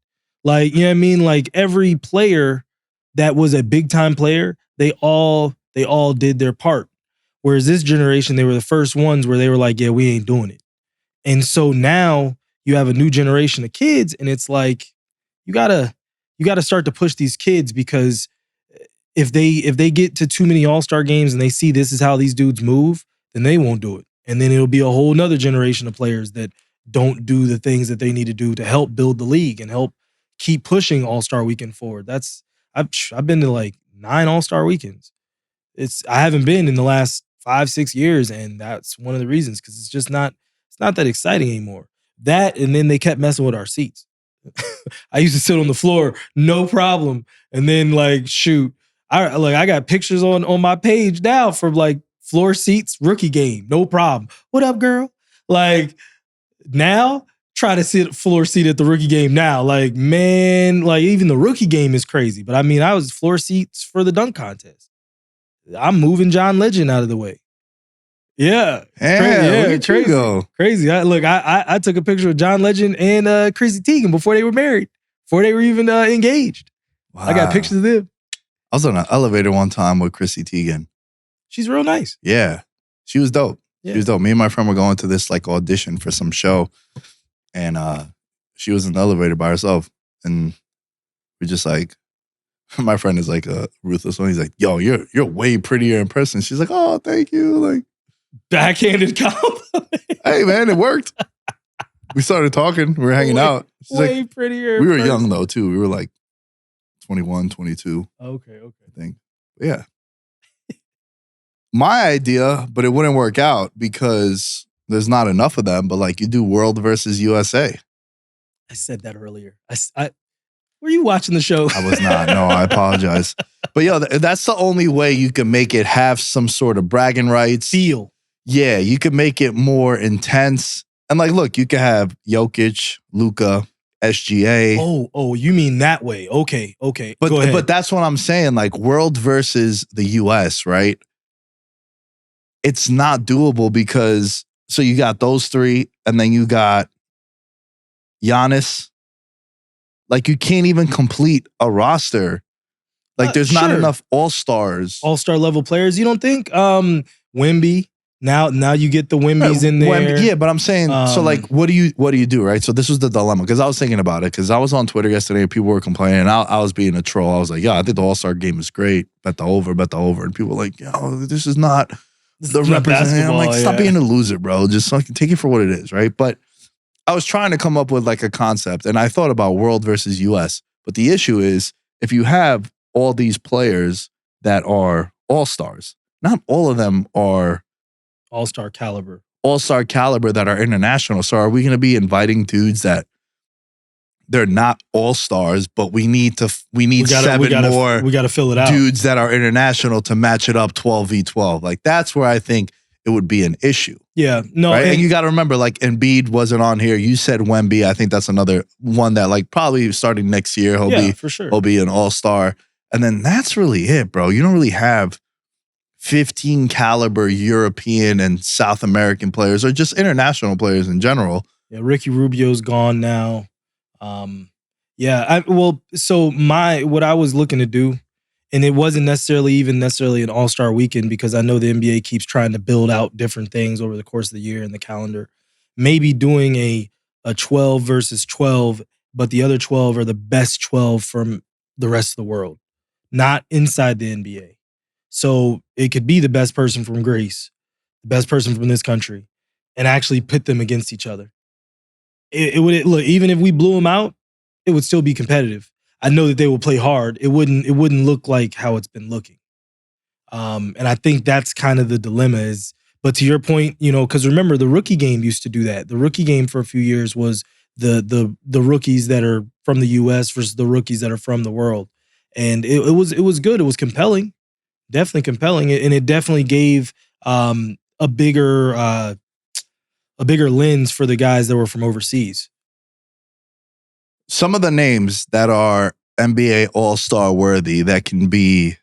[SPEAKER 5] Like, you know what I mean? Like every player that was a big time player, they all did their part. Whereas this generation, they were the first ones where they were like, yeah, we ain't doing it. And so now you have a new generation of kids, and it's like, you gotta start to push these kids, because if they get to too many All-Star games and they see this is how these dudes move, then they won't do it. And then it'll be a whole nother generation of players that don't do the things that they need to do to help build the league and help keep pushing All-Star Weekend forward. I've been to like 9 All-Star Weekends. I haven't been in the last 5-6 years, and that's one of the reasons, because it's not that exciting anymore. That, and then they kept messing with our seats. I used to sit on the floor, no problem. And then like, shoot, I got pictures on my page now from like floor seats, rookie game, no problem. What up, girl? Like now, try to sit floor seat at the rookie game now. Like, man, like even the rookie game is crazy. But I mean, I was floor seats for the dunk contest. I'm moving John Legend out of the way. Yeah.
[SPEAKER 4] Yeah, look at you go.
[SPEAKER 5] Crazy. I took a picture of John Legend and Chrissy Teigen before they were married, before they were even engaged.
[SPEAKER 4] Wow.
[SPEAKER 5] I got pictures of them.
[SPEAKER 4] I was on an elevator one time with Chrissy Teigen.
[SPEAKER 5] She's real nice.
[SPEAKER 4] Yeah. She was dope.
[SPEAKER 5] Yeah.
[SPEAKER 4] She was dope. Me and my friend were going to this like audition for some show. And she was in the elevator by herself. And we just like, my friend is like a ruthless one. He's like, yo, you're way prettier in person. She's like, oh, thank you. Like,
[SPEAKER 5] backhanded compliment.
[SPEAKER 4] Hey man, it worked. We started talking. We were hanging out. She's
[SPEAKER 5] way
[SPEAKER 4] like,
[SPEAKER 5] prettier.
[SPEAKER 4] We were young though too. We were like 21, 22.
[SPEAKER 5] Okay.
[SPEAKER 4] I think. But yeah. My idea, but it wouldn't work out because there's not enough of them. But like you do World versus USA.
[SPEAKER 5] I said that earlier. Were you watching the show?
[SPEAKER 4] I was not. No, I apologize. But yo, that's the only way you can make it have some sort of bragging rights.
[SPEAKER 5] Feel.
[SPEAKER 4] Yeah, you could make it more intense. And like, look, you could have Jokic, Luka, SGA.
[SPEAKER 5] Oh, you mean that way. Okay.
[SPEAKER 4] But
[SPEAKER 5] go ahead.
[SPEAKER 4] But that's what I'm saying. Like world versus the US, right? It's not doable because so you got those three, and then you got Giannis. Like you can't even complete a roster. Like there's not enough all-stars.
[SPEAKER 5] All-star level players. You don't think? Wemby. Now you get the Wembys in there.
[SPEAKER 4] Yeah, but I'm saying, so like, what do you do, right? So this was the dilemma, because I was thinking about it, because I was on Twitter yesterday and people were complaining, and I was being a troll. I was like, yeah, I think the All-Star game is great. Bet the over. And people were like, yo, this is not the representation. I'm like, stop being a loser, bro. Just fucking take it for what it is, right? But I was trying to come up with like a concept, and I thought about world versus US. But the issue is, if you have all these players that are all-stars, not all of them are
[SPEAKER 5] all-star caliber
[SPEAKER 4] that are international. So are we going to be inviting dudes that they're not all-stars, but we need seven more
[SPEAKER 5] we got to fill it out.
[SPEAKER 4] Dudes that are international to match it up 12v12. Like that's where I think it would be an issue.
[SPEAKER 5] Yeah. No.
[SPEAKER 4] Right? And you got to remember, like Embiid wasn't on here. You said Wemby. I think that's another one that like probably starting next year he'll be an all-star. And then that's really it, bro. You don't really have 15 caliber European and South American players, or just international players in general.
[SPEAKER 5] Yeah, Ricky Rubio's gone now. What I was looking to do, and it wasn't necessarily an all-star weekend, because I know the NBA keeps trying to build out different things over the course of the year in the calendar. Maybe doing a 12 versus 12, but the other 12 are the best 12 from the rest of the world, not inside the NBA. So it could be the best person from Greece, the best person from this country, and actually pit them against each other. It would look, even if we blew them out, it would still be competitive. I know that they will play hard. It wouldn't look like how it's been looking. And I think that's kind of the dilemma is, but to your point, because remember the rookie game used to do that. The rookie game for a few years was the rookies that are from the US versus the rookies that are from the world. And it was good. It was compelling. Definitely compelling, and it definitely gave a bigger lens for the guys that were from overseas.
[SPEAKER 4] Some of the names that are NBA All-Star worthy that can be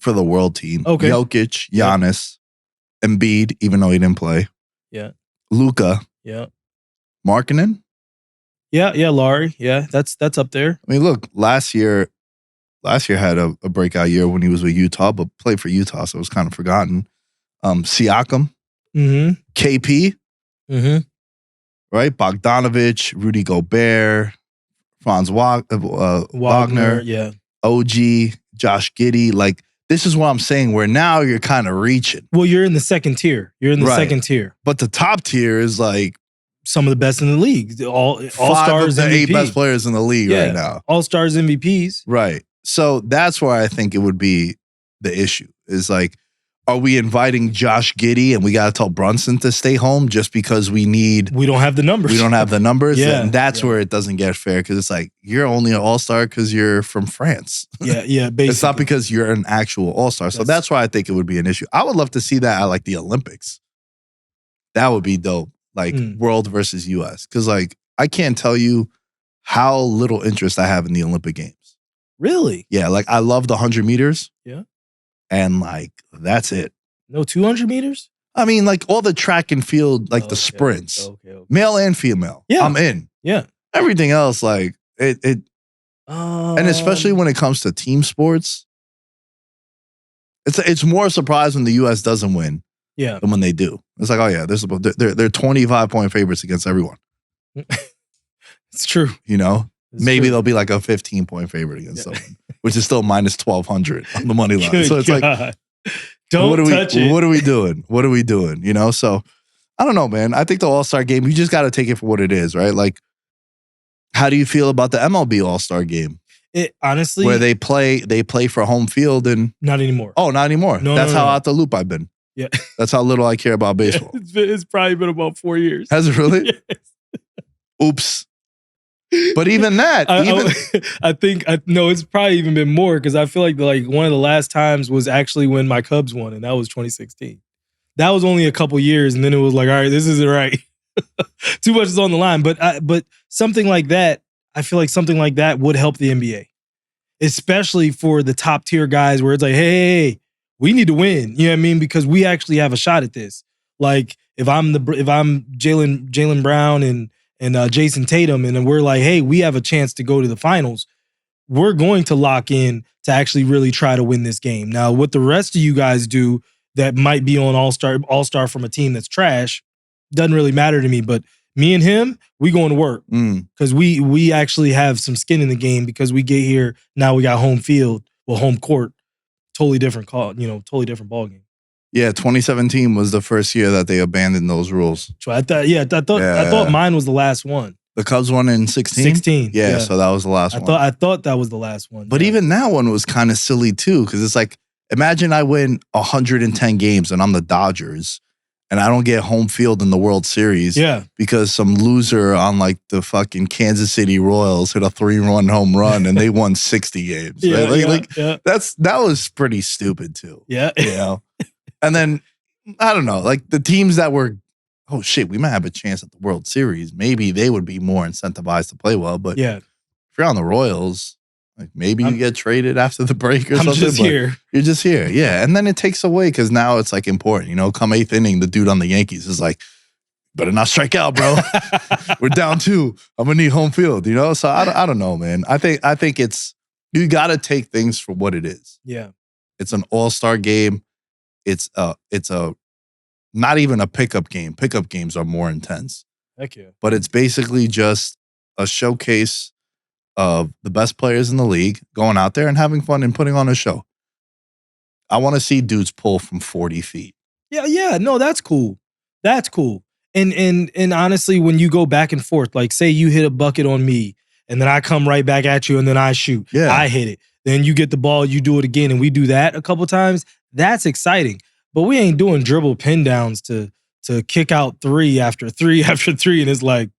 [SPEAKER 4] for the world team:
[SPEAKER 5] okay.
[SPEAKER 4] Jokic, Giannis, Embiid, even though he didn't play.
[SPEAKER 5] Yeah.
[SPEAKER 4] Luka.
[SPEAKER 5] Yeah.
[SPEAKER 4] Markkanen.
[SPEAKER 5] Yeah. Laurie. Yeah, that's up there.
[SPEAKER 4] I mean, look, last year had a breakout year when he was with Utah, but played for Utah, so it was kind of forgotten. Siakam, KP, right? Bogdanovich, Rudy Gobert, Franz Wagner,
[SPEAKER 5] yeah,
[SPEAKER 4] OG, Josh Giddey. Like, this is what I'm saying, where now you're kind of reaching.
[SPEAKER 5] Well, you're in the second tier. Second tier.
[SPEAKER 4] But the top tier is like
[SPEAKER 5] some of the best in the league. All stars,
[SPEAKER 4] the
[SPEAKER 5] MVP.
[SPEAKER 4] 8 best players in the league right now.
[SPEAKER 5] All stars, MVPs.
[SPEAKER 4] Right. So that's where I think it would be the issue is like, are we inviting Josh Giddey and we got to tell Brunson to stay home just because we don't have the numbers? We don't have the numbers.
[SPEAKER 5] Yeah,
[SPEAKER 4] and that's where it doesn't get fair, because it's like, you're only an all-star because you're from France.
[SPEAKER 5] Yeah, basically.
[SPEAKER 4] It's not because you're an actual all-star. So that's why I think it would be an issue. I would love to see that at like the Olympics. That would be dope. Like world versus US. Because like, I can't tell you how little interest I have in the Olympic Games.
[SPEAKER 5] Really?
[SPEAKER 4] Yeah, like I love the 100 meters.
[SPEAKER 5] Yeah.
[SPEAKER 4] And like, that's it.
[SPEAKER 5] No 200 meters?
[SPEAKER 4] I mean, like all the track and field, like the
[SPEAKER 5] Okay,
[SPEAKER 4] sprints,
[SPEAKER 5] okay.
[SPEAKER 4] male and female.
[SPEAKER 5] Yeah.
[SPEAKER 4] I'm in.
[SPEAKER 5] Yeah.
[SPEAKER 4] Everything else, like it, and especially when it comes to team sports, it's more a surprise when the U.S. doesn't win
[SPEAKER 5] Yeah.
[SPEAKER 4] than when they do. It's like, oh yeah, they're 25-point favorites against everyone.
[SPEAKER 5] It's true.
[SPEAKER 4] You know,
[SPEAKER 5] It's
[SPEAKER 4] maybe
[SPEAKER 5] true.
[SPEAKER 4] they'll be like a 15-point favorite against someone, which is still minus 1,200 on the money line.
[SPEAKER 5] Good
[SPEAKER 4] So it's
[SPEAKER 5] God.
[SPEAKER 4] like,
[SPEAKER 5] Don't touch it.
[SPEAKER 4] What are we doing? What are we doing? You know, so I don't know, man. I think the All-Star game, you just got to take it for what it is, right? Like, how do you feel about the MLB All-Star game?
[SPEAKER 5] It honestly,
[SPEAKER 4] Where they play for home field and
[SPEAKER 5] not anymore.
[SPEAKER 4] oh, not anymore.
[SPEAKER 5] No,
[SPEAKER 4] That's
[SPEAKER 5] no,
[SPEAKER 4] how
[SPEAKER 5] no.
[SPEAKER 4] out the loop I've been.
[SPEAKER 5] Yeah.
[SPEAKER 4] That's how little I care about baseball.
[SPEAKER 5] It's probably been about 4 years.
[SPEAKER 4] Has it really?
[SPEAKER 5] Yes.
[SPEAKER 4] Oops. But even that,
[SPEAKER 5] I think no, it's probably even been more because I feel like one of the last times was actually when my Cubs won, and that was 2016. That was only a couple years, and then it was like, all right, this isn't right. Too much is on the line. But something like that, I feel like something like that would help the NBA, especially for the top tier guys, where it's like, hey, we need to win. You know what I mean? Because we actually have a shot at this. Like if I'm Jaylen Brown and Jason Tatum, and then we're like, hey, we have a chance to go to the finals. We're going to lock in to actually really try to win this game. Now, what the rest of you guys do that might be on all-star from a team that's trash doesn't really matter to me. But me and him, we going to work because we actually have some skin in the game because we get here now. We got home field, home court, totally different call. Totally different ball game.
[SPEAKER 4] yeah, 2017 was the first year that they abandoned those rules.
[SPEAKER 5] So I thought mine was the last one.
[SPEAKER 4] The Cubs won in 16?
[SPEAKER 5] 16.
[SPEAKER 4] Yeah, so that was the last one.
[SPEAKER 5] I thought that was the last one.
[SPEAKER 4] But even that one was kind of silly too, because it's like, imagine I win 110 games and I'm the Dodgers, and I don't get home field in the World Series because some loser on like the fucking Kansas City Royals hit a 3-run home run and they won 60 games. Right? That was pretty stupid too.
[SPEAKER 5] Yeah.
[SPEAKER 4] You know? And then, I don't know, like the teams that were, oh shit, we might have a chance at the World Series. Maybe they would be more incentivized to play well. But if you're on the Royals, like maybe you get traded after the break or something.
[SPEAKER 5] Just here.
[SPEAKER 4] You're just here. Yeah. And then it takes away because now it's like important. You know, come 8th inning, the dude on the Yankees is like, better not strike out, bro. We're down 2. I'm going to need home field, you know? So I don't know, man. I think it's, you got to take things for what it is.
[SPEAKER 5] Yeah.
[SPEAKER 4] It's an all-star game. It's a not even a pickup game. Pickup games are more intense.
[SPEAKER 5] Heck yeah.
[SPEAKER 4] But it's basically just a showcase of the best players in the league going out there and having fun and putting on a show. I want to see dudes pull from 40 feet.
[SPEAKER 5] Yeah. No, that's cool. That's cool. And honestly, when you go back and forth, like say you hit a bucket on me and then I come right back at you and then I shoot.
[SPEAKER 4] Yeah.
[SPEAKER 5] I hit it. Then you get the ball, you do it again, and we do that a couple times. That's exciting. But we ain't doing dribble pin downs to kick out 3 after 3 after 3. And it's like,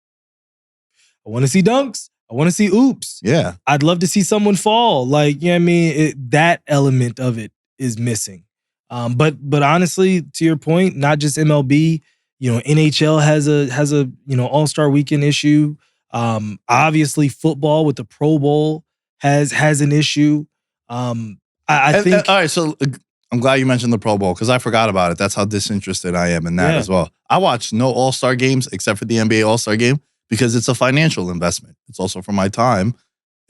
[SPEAKER 5] I want to see dunks. I want to see oops.
[SPEAKER 4] Yeah.
[SPEAKER 5] I'd love to see someone fall. Like, you know what I mean? That element of it is missing. But honestly, to your point, not just MLB, NHL has a All-Star Weekend issue. Obviously football with the Pro Bowl has an issue. I think
[SPEAKER 4] all right, so I'm glad you mentioned the Pro Bowl because I forgot about it. That's how disinterested I am in that as well. I watch no All-Star games except for the NBA All-Star game because it's a financial investment. It's also for my time.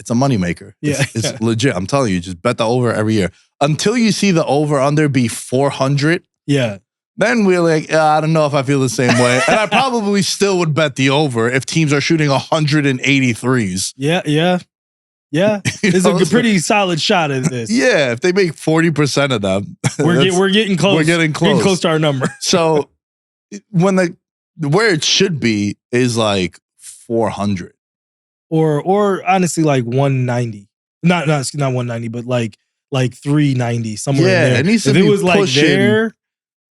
[SPEAKER 4] It's a moneymaker. It's legit. I'm telling you, just bet the over every year. Until you see the over-under be 400, then we're like, I don't know if I feel the same way. And I probably still would bet the over if teams are shooting 183s.
[SPEAKER 5] Yeah. It's a pretty solid shot at this.
[SPEAKER 4] Yeah, if they make 40% of them,
[SPEAKER 5] we're getting close.
[SPEAKER 4] We're getting close.
[SPEAKER 5] Getting close to our number.
[SPEAKER 4] So when where it should be is like 400.
[SPEAKER 5] Or honestly like 190. Not 190, but like 390 somewhere in there.
[SPEAKER 4] It needs to
[SPEAKER 5] if
[SPEAKER 4] be
[SPEAKER 5] it was
[SPEAKER 4] pushing,
[SPEAKER 5] like there,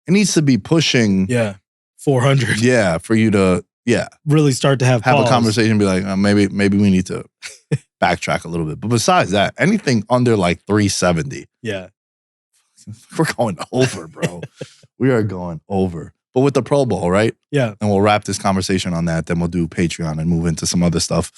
[SPEAKER 4] it needs to be pushing
[SPEAKER 5] 400.
[SPEAKER 4] Yeah, for you to
[SPEAKER 5] really start to have
[SPEAKER 4] a conversation and be like, maybe we need to backtrack a little bit. But besides that, anything under like 370.
[SPEAKER 5] Yeah.
[SPEAKER 4] We're going over, bro. We are going over. But with the Pro Bowl, right?
[SPEAKER 5] Yeah.
[SPEAKER 4] And we'll wrap this conversation on that. Then we'll do Patreon and move into some other stuff.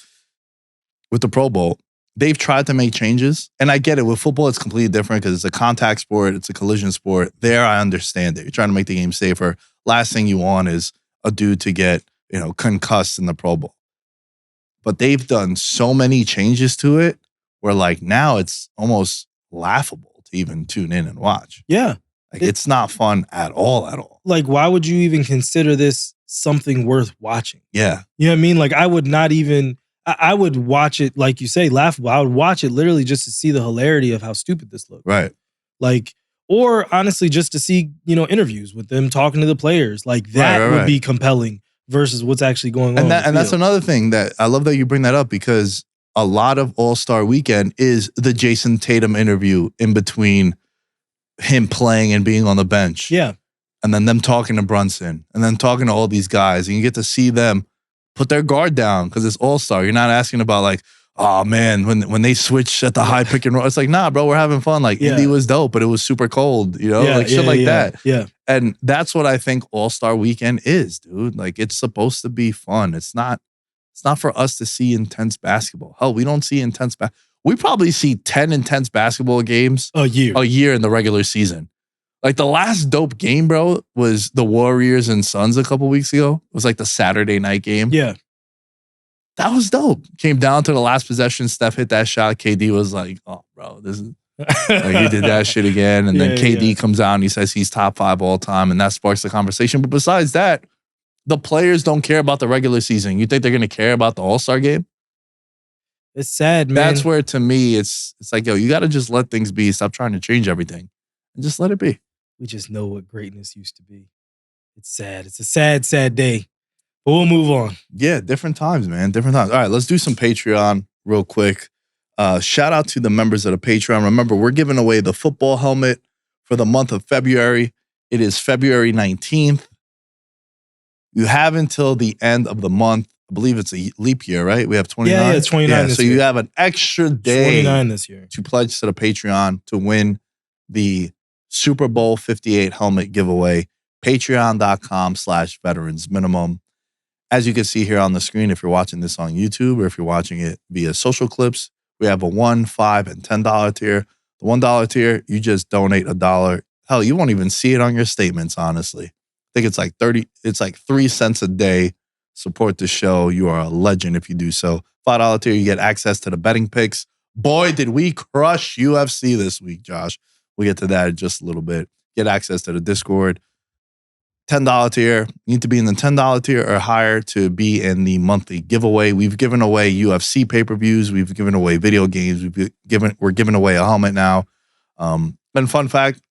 [SPEAKER 4] With the Pro Bowl, they've tried to make changes. And I get it. With football, it's completely different because it's a contact sport. It's a collision sport. There, I understand it. You're trying to make the game safer. Last thing you want is a dude to get, concussed in the Pro Bowl. But they've done so many changes to it where, like, now it's almost laughable to even tune in and watch.
[SPEAKER 5] Yeah.
[SPEAKER 4] Like, it's not fun at all.
[SPEAKER 5] Like, why would you even consider this something worth watching?
[SPEAKER 4] Yeah.
[SPEAKER 5] You know what I mean? Like, I would not even, I would watch it, like you say, laughable. I would watch it literally just to see the hilarity of how stupid this looks.
[SPEAKER 4] Right.
[SPEAKER 5] Like, or honestly, just to see, interviews with them talking to the players. Like, that would be compelling versus what's actually going on.
[SPEAKER 4] And that's another thing that I love that you bring that up, because a lot of All-Star Weekend is the Jason Tatum interview in between him playing and being on the bench.
[SPEAKER 5] Yeah.
[SPEAKER 4] And then them talking to Brunson and then talking to all these guys. And you get to see them put their guard down because it's All-Star. You're not asking about like, oh man, when they switch at the high pick and roll. It's like, nah, bro, we're having fun. Like Indy was dope, but it was super cold, shit like that.
[SPEAKER 5] Yeah.
[SPEAKER 4] And that's what I think All-Star Weekend is, dude. Like, it's supposed to be fun. It's not for us to see intense basketball. Hell, we don't see intense basketball. We probably see 10 intense basketball games
[SPEAKER 5] a year
[SPEAKER 4] in the regular season. Like, the last dope game, bro, was the Warriors and Suns a couple weeks ago. It was like the Saturday night game.
[SPEAKER 5] Yeah.
[SPEAKER 4] That was dope. Came down to the last possession. Steph hit that shot. KD was like, oh, bro, this is... like, he did that shit again. And then KD comes out and he says he's top 5 all time. And that sparks the conversation. But besides that, the players don't care about the regular season. You think they're going to care about the All-Star game?
[SPEAKER 5] It's sad, man.
[SPEAKER 4] That's where, to me, it's like, yo, you got to just let things be. Stop trying to change everything and just let it be.
[SPEAKER 5] We just know what greatness used to be. It's sad. It's a sad, sad day. But we'll move on.
[SPEAKER 4] Yeah, different times, man. Different times. All right, let's do some Patreon real quick. Shout out to the members of the Patreon. Remember, we're giving away the football helmet for the month of February. It is February 19th. You have until the end of the month. I believe it's a leap year, right? We have 29.
[SPEAKER 5] Yeah, it's 29 this
[SPEAKER 4] so
[SPEAKER 5] year.
[SPEAKER 4] you have an extra day
[SPEAKER 5] 29 this year
[SPEAKER 4] to pledge to the Patreon to win the Super Bowl 58 helmet giveaway. Patreon.com/veterans minimum. As you can see here on the screen, if you're watching this on YouTube or if you're watching it via social clips, we have a $1, $5, and $10 tier. The $1 tier, you just donate $1. Hell, you won't even see it on your statements, honestly. I think it's like 3 cents a day. Support the show. You are a legend if you do so. $5 tier, you get access to the betting picks. Boy, did we crush UFC this week, Josh. We'll get to that in just a little bit. Get access to the Discord. $10 tier. You need to be in the $10 tier or higher to be in the monthly giveaway. We've given away UFC pay-per-views. We've given away video games. We're giving away a helmet now. And fun fact,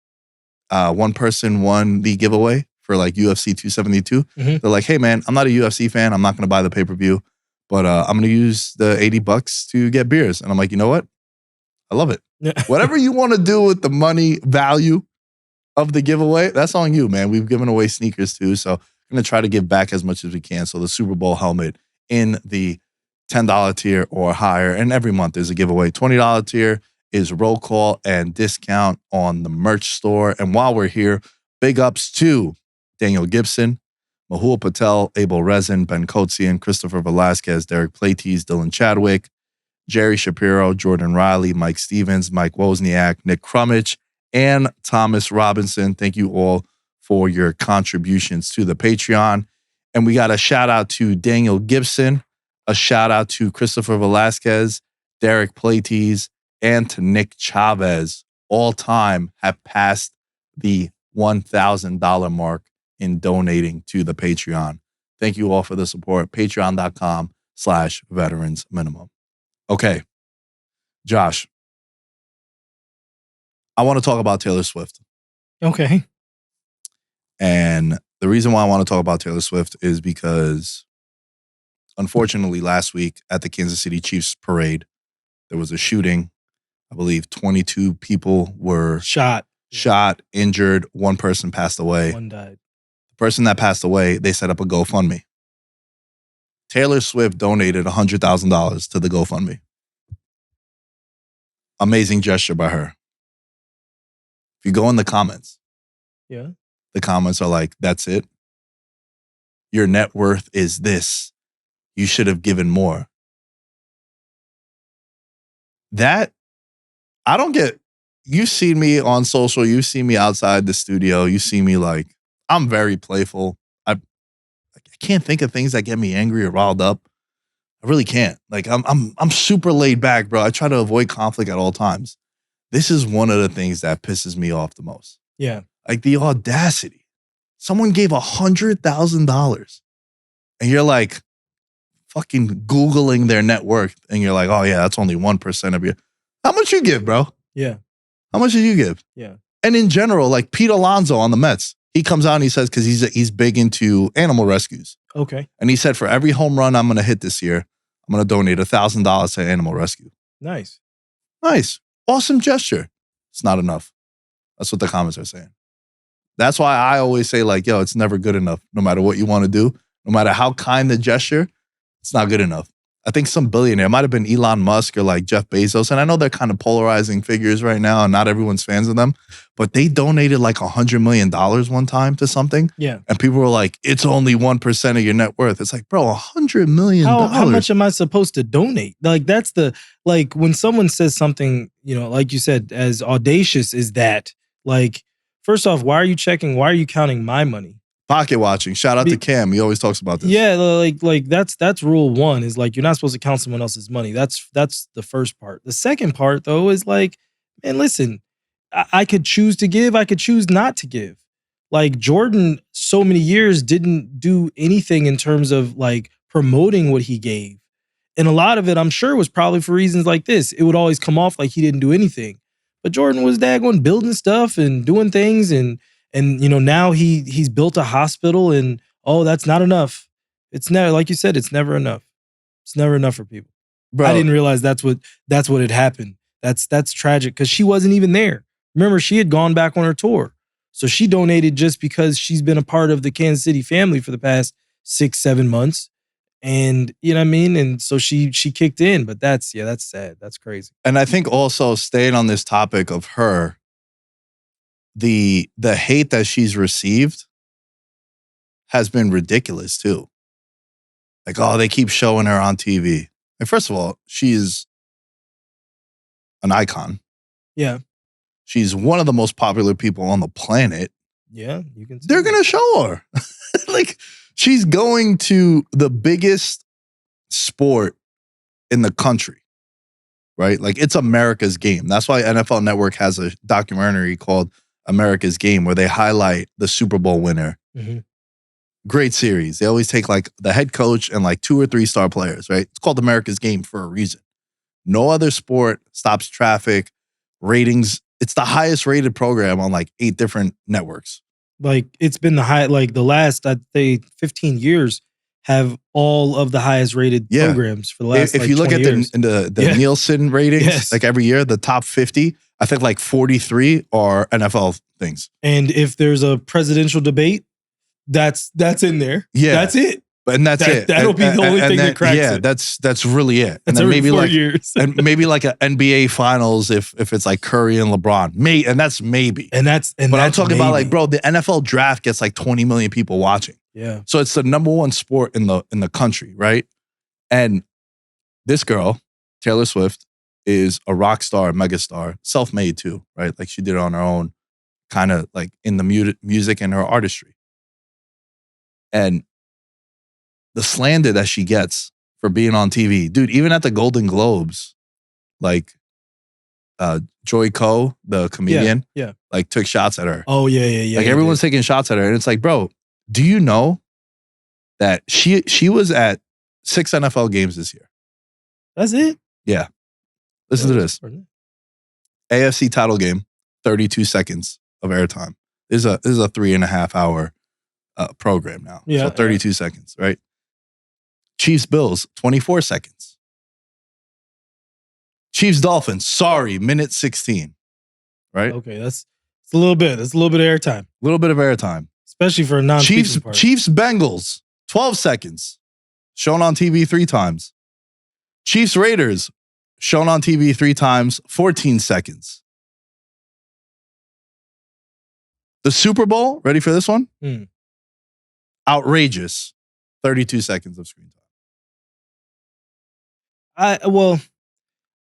[SPEAKER 4] one person won the giveaway for like UFC 272.
[SPEAKER 5] Mm-hmm.
[SPEAKER 4] They're like, hey man, I'm not a UFC fan. I'm not going to buy the pay-per-view, but I'm going to use the $80 to get beers. And I'm like, you know what? I love it. Whatever you want to do with the money value of the giveaway, that's on you, man. We've given away sneakers too, so I'm going to try to give back as much as we can. So the Super Bowl helmet in the $10 tier or higher, and every month there's a giveaway. $20 tier is roll call and discount on the merch store. And while we're here, big ups to Daniel Gibson, Mahul Patel, Abel Rezin, Ben Kotzian, Christopher Velasquez, Derek Platees, Dylan Chadwick, Jerry Shapiro, Jordan Riley, Mike Stevens, Mike Wozniak, Nick Crummage, and Thomas Robinson. Thank you all for your contributions to the Patreon. And we got a shout out to Daniel Gibson, a shout out to Christopher Velasquez, Derek Platees, and to Nick Chavez. All time have passed the $1,000 mark in donating to the Patreon. Thank you all for the support. Patreon.com/veterans minimum. Okay, Josh, I want to talk about Taylor Swift.
[SPEAKER 5] Okay.
[SPEAKER 4] And the reason why I want to talk about Taylor Swift is because, unfortunately, last week at the Kansas City Chiefs parade, there was a shooting. I believe 22 people were shot, injured. One person passed away.
[SPEAKER 5] One died.
[SPEAKER 4] The person that passed away, they set up a GoFundMe. Taylor Swift donated $100,000 to the GoFundMe. Amazing gesture by her. If you go in the comments,
[SPEAKER 5] yeah,
[SPEAKER 4] the comments are like, that's it. Your net worth is this. You should have given more. that I don't get. You've seen me on social. You've seen me outside the studio. You see me like I'm very playful. I can't think of things that get me angry or riled up. I really can't. Like I'm super laid back, bro. I try to avoid conflict at all times. This is one of the things that pisses me off the most.
[SPEAKER 5] Yeah.
[SPEAKER 4] Like the audacity. Someone gave $100,000 and you're like fucking Googling their net worth and you're like, oh yeah, that's only 1% of your. How much you give, bro?
[SPEAKER 5] Yeah.
[SPEAKER 4] How much did you give?
[SPEAKER 5] Yeah.
[SPEAKER 4] And in general, like Pete Alonso on the Mets, he comes out and he says, because he's big into animal rescues.
[SPEAKER 5] Okay.
[SPEAKER 4] And he said, for every home run I'm going to hit this year, I'm going to donate $1,000 to animal rescue.
[SPEAKER 5] Nice.
[SPEAKER 4] Nice. Awesome gesture. It's not enough. That's what the comments are saying. That's why I always say like, yo, it's never good enough. No matter what you want to do, no matter how kind the gesture, it's not good enough. I think some billionaire, it might have been Elon Musk or like Jeff Bezos. And I know they're kind of polarizing figures right now and not everyone's fans of them, but they donated like $100 million one time to something.
[SPEAKER 5] Yeah.
[SPEAKER 4] And people were like, it's only 1% of your net worth. It's like, bro, $100 million.
[SPEAKER 5] How much am I supposed to donate? Like, that's like when someone says something, like you said, as audacious as that, like, first off, why are you counting my money?
[SPEAKER 4] Pocket watching. Shout out to Cam. He always talks about this.
[SPEAKER 5] Yeah, like that's rule one is like you're not supposed to count someone else's money. That's the first part. The second part though is like, man, listen, I could choose to give, I could choose not to give. Like Jordan, so many years didn't do anything in terms of like promoting what he gave. And a lot of it, I'm sure, was probably for reasons like this. It would always come off like he didn't do anything. But Jordan was daggone building stuff and doing things and now he's built a hospital and that's not enough. It's never, like you said, it's never enough. It's never enough for people.
[SPEAKER 4] Bro,
[SPEAKER 5] I didn't realize that's what had happened. That's tragic because she wasn't even there. Remember, she had gone back on her tour. So she donated just because she's been a part of the Kansas City family for the past 6-7 months. And you know what I mean? And so she kicked in, but that's sad. That's crazy.
[SPEAKER 4] And I think also staying on this topic of her, the hate that she's received has been ridiculous too. Like, oh, they keep showing her on TV. And first of all, she is an icon.
[SPEAKER 5] Yeah.
[SPEAKER 4] She's one of the most popular people on the planet.
[SPEAKER 5] Yeah, you can.
[SPEAKER 4] They're going to show her. Like, she's going to the biggest sport in the country, right? Like, it's America's game. That's why NFL Network has a documentary called America's Game where they highlight the Super Bowl winner.
[SPEAKER 5] Mm-hmm.
[SPEAKER 4] Great series. They always take like the head coach and like 2 or 3 star players, right? It's called America's Game for a reason. No other sport stops traffic, ratings. It's the highest rated program on like 8 different networks.
[SPEAKER 5] Like it's been the last, I'd say 15 years have all of the highest rated programs for the last
[SPEAKER 4] If you look at the Nielsen ratings, like every year, the top 50, I think like 43 are NFL things.
[SPEAKER 5] And if there's a presidential debate, that's in there.
[SPEAKER 4] Yeah.
[SPEAKER 5] That's it.
[SPEAKER 4] And that's it.
[SPEAKER 5] That'll be the only thing that cracks it.
[SPEAKER 4] Yeah, that's really it. And
[SPEAKER 5] that's
[SPEAKER 4] then maybe
[SPEAKER 5] 4
[SPEAKER 4] like
[SPEAKER 5] years.
[SPEAKER 4] and maybe like an NBA finals if it's like Curry and LeBron. And that's maybe. But I'm talking about like, bro, the NFL draft gets like 20 million people watching.
[SPEAKER 5] Yeah.
[SPEAKER 4] So it's the number 1 sport in the country, right? And this girl, Taylor Swift, is a rock star, megastar, self-made too, right? Like she did it on her own, kind of like in the music and her artistry. And the slander that she gets for being on TV, dude, even at the Golden Globes, like Joy Coe, the comedian, like took shots at her.
[SPEAKER 5] Oh, yeah.
[SPEAKER 4] Like everyone's taking shots at her. And it's like, bro, do you know that she was at 6 NFL games this year?
[SPEAKER 5] That's it?
[SPEAKER 4] Yeah. Listen to this. AFC title game, 32 seconds of airtime. This is a 3.5 hour program now.
[SPEAKER 5] Yeah.
[SPEAKER 4] So 32 seconds, right? Chiefs Bills, 24 seconds. Chiefs Dolphins, minute 16. Right?
[SPEAKER 5] Okay, it's a little bit. It's a little bit of airtime.
[SPEAKER 4] A little bit of airtime.
[SPEAKER 5] Especially for a non-speaking part.
[SPEAKER 4] Chiefs Bengals, 12 seconds. Shown on TV 3 times. Chiefs Raiders, shown on TV 3 times, 14 seconds. The Super Bowl, ready for this one? Outrageous. 32 seconds of screen time.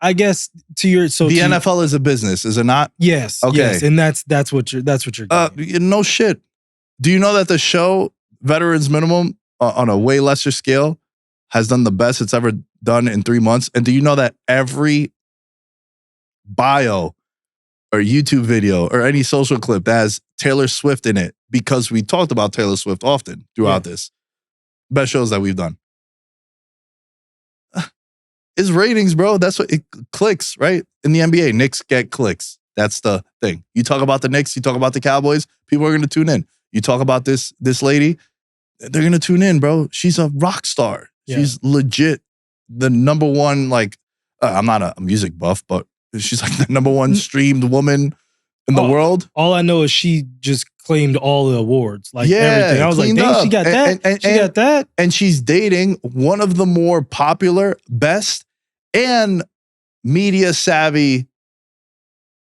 [SPEAKER 5] I guess to your
[SPEAKER 4] the NFL is a business, is it not?
[SPEAKER 5] Yes.
[SPEAKER 4] Okay.
[SPEAKER 5] Yes, and that's what you're getting.
[SPEAKER 4] No shit. Do you know that the show Veterans Minimum on a way lesser scale has done the best it's ever done in 3 months? And do you know that every bio or YouTube video or any social clip that has Taylor Swift in it, because we talked about Taylor Swift often throughout this, best shows that we've done. It's ratings, bro. That's what it clicks, right? In the NBA, Knicks get clicks. That's the thing. You talk about the Knicks, you talk about the Cowboys, people are going to tune in. You talk about this lady, they're going to tune in, bro. She's a rock star. Yeah. She's legit the number one, like, I'm not a music buff, but she's like the number one streamed woman in the world.
[SPEAKER 5] All I know is she just claimed all the awards, like everything. I was like, dang, she got that. She got that.
[SPEAKER 4] And she's dating one of the more popular, best, and media savvy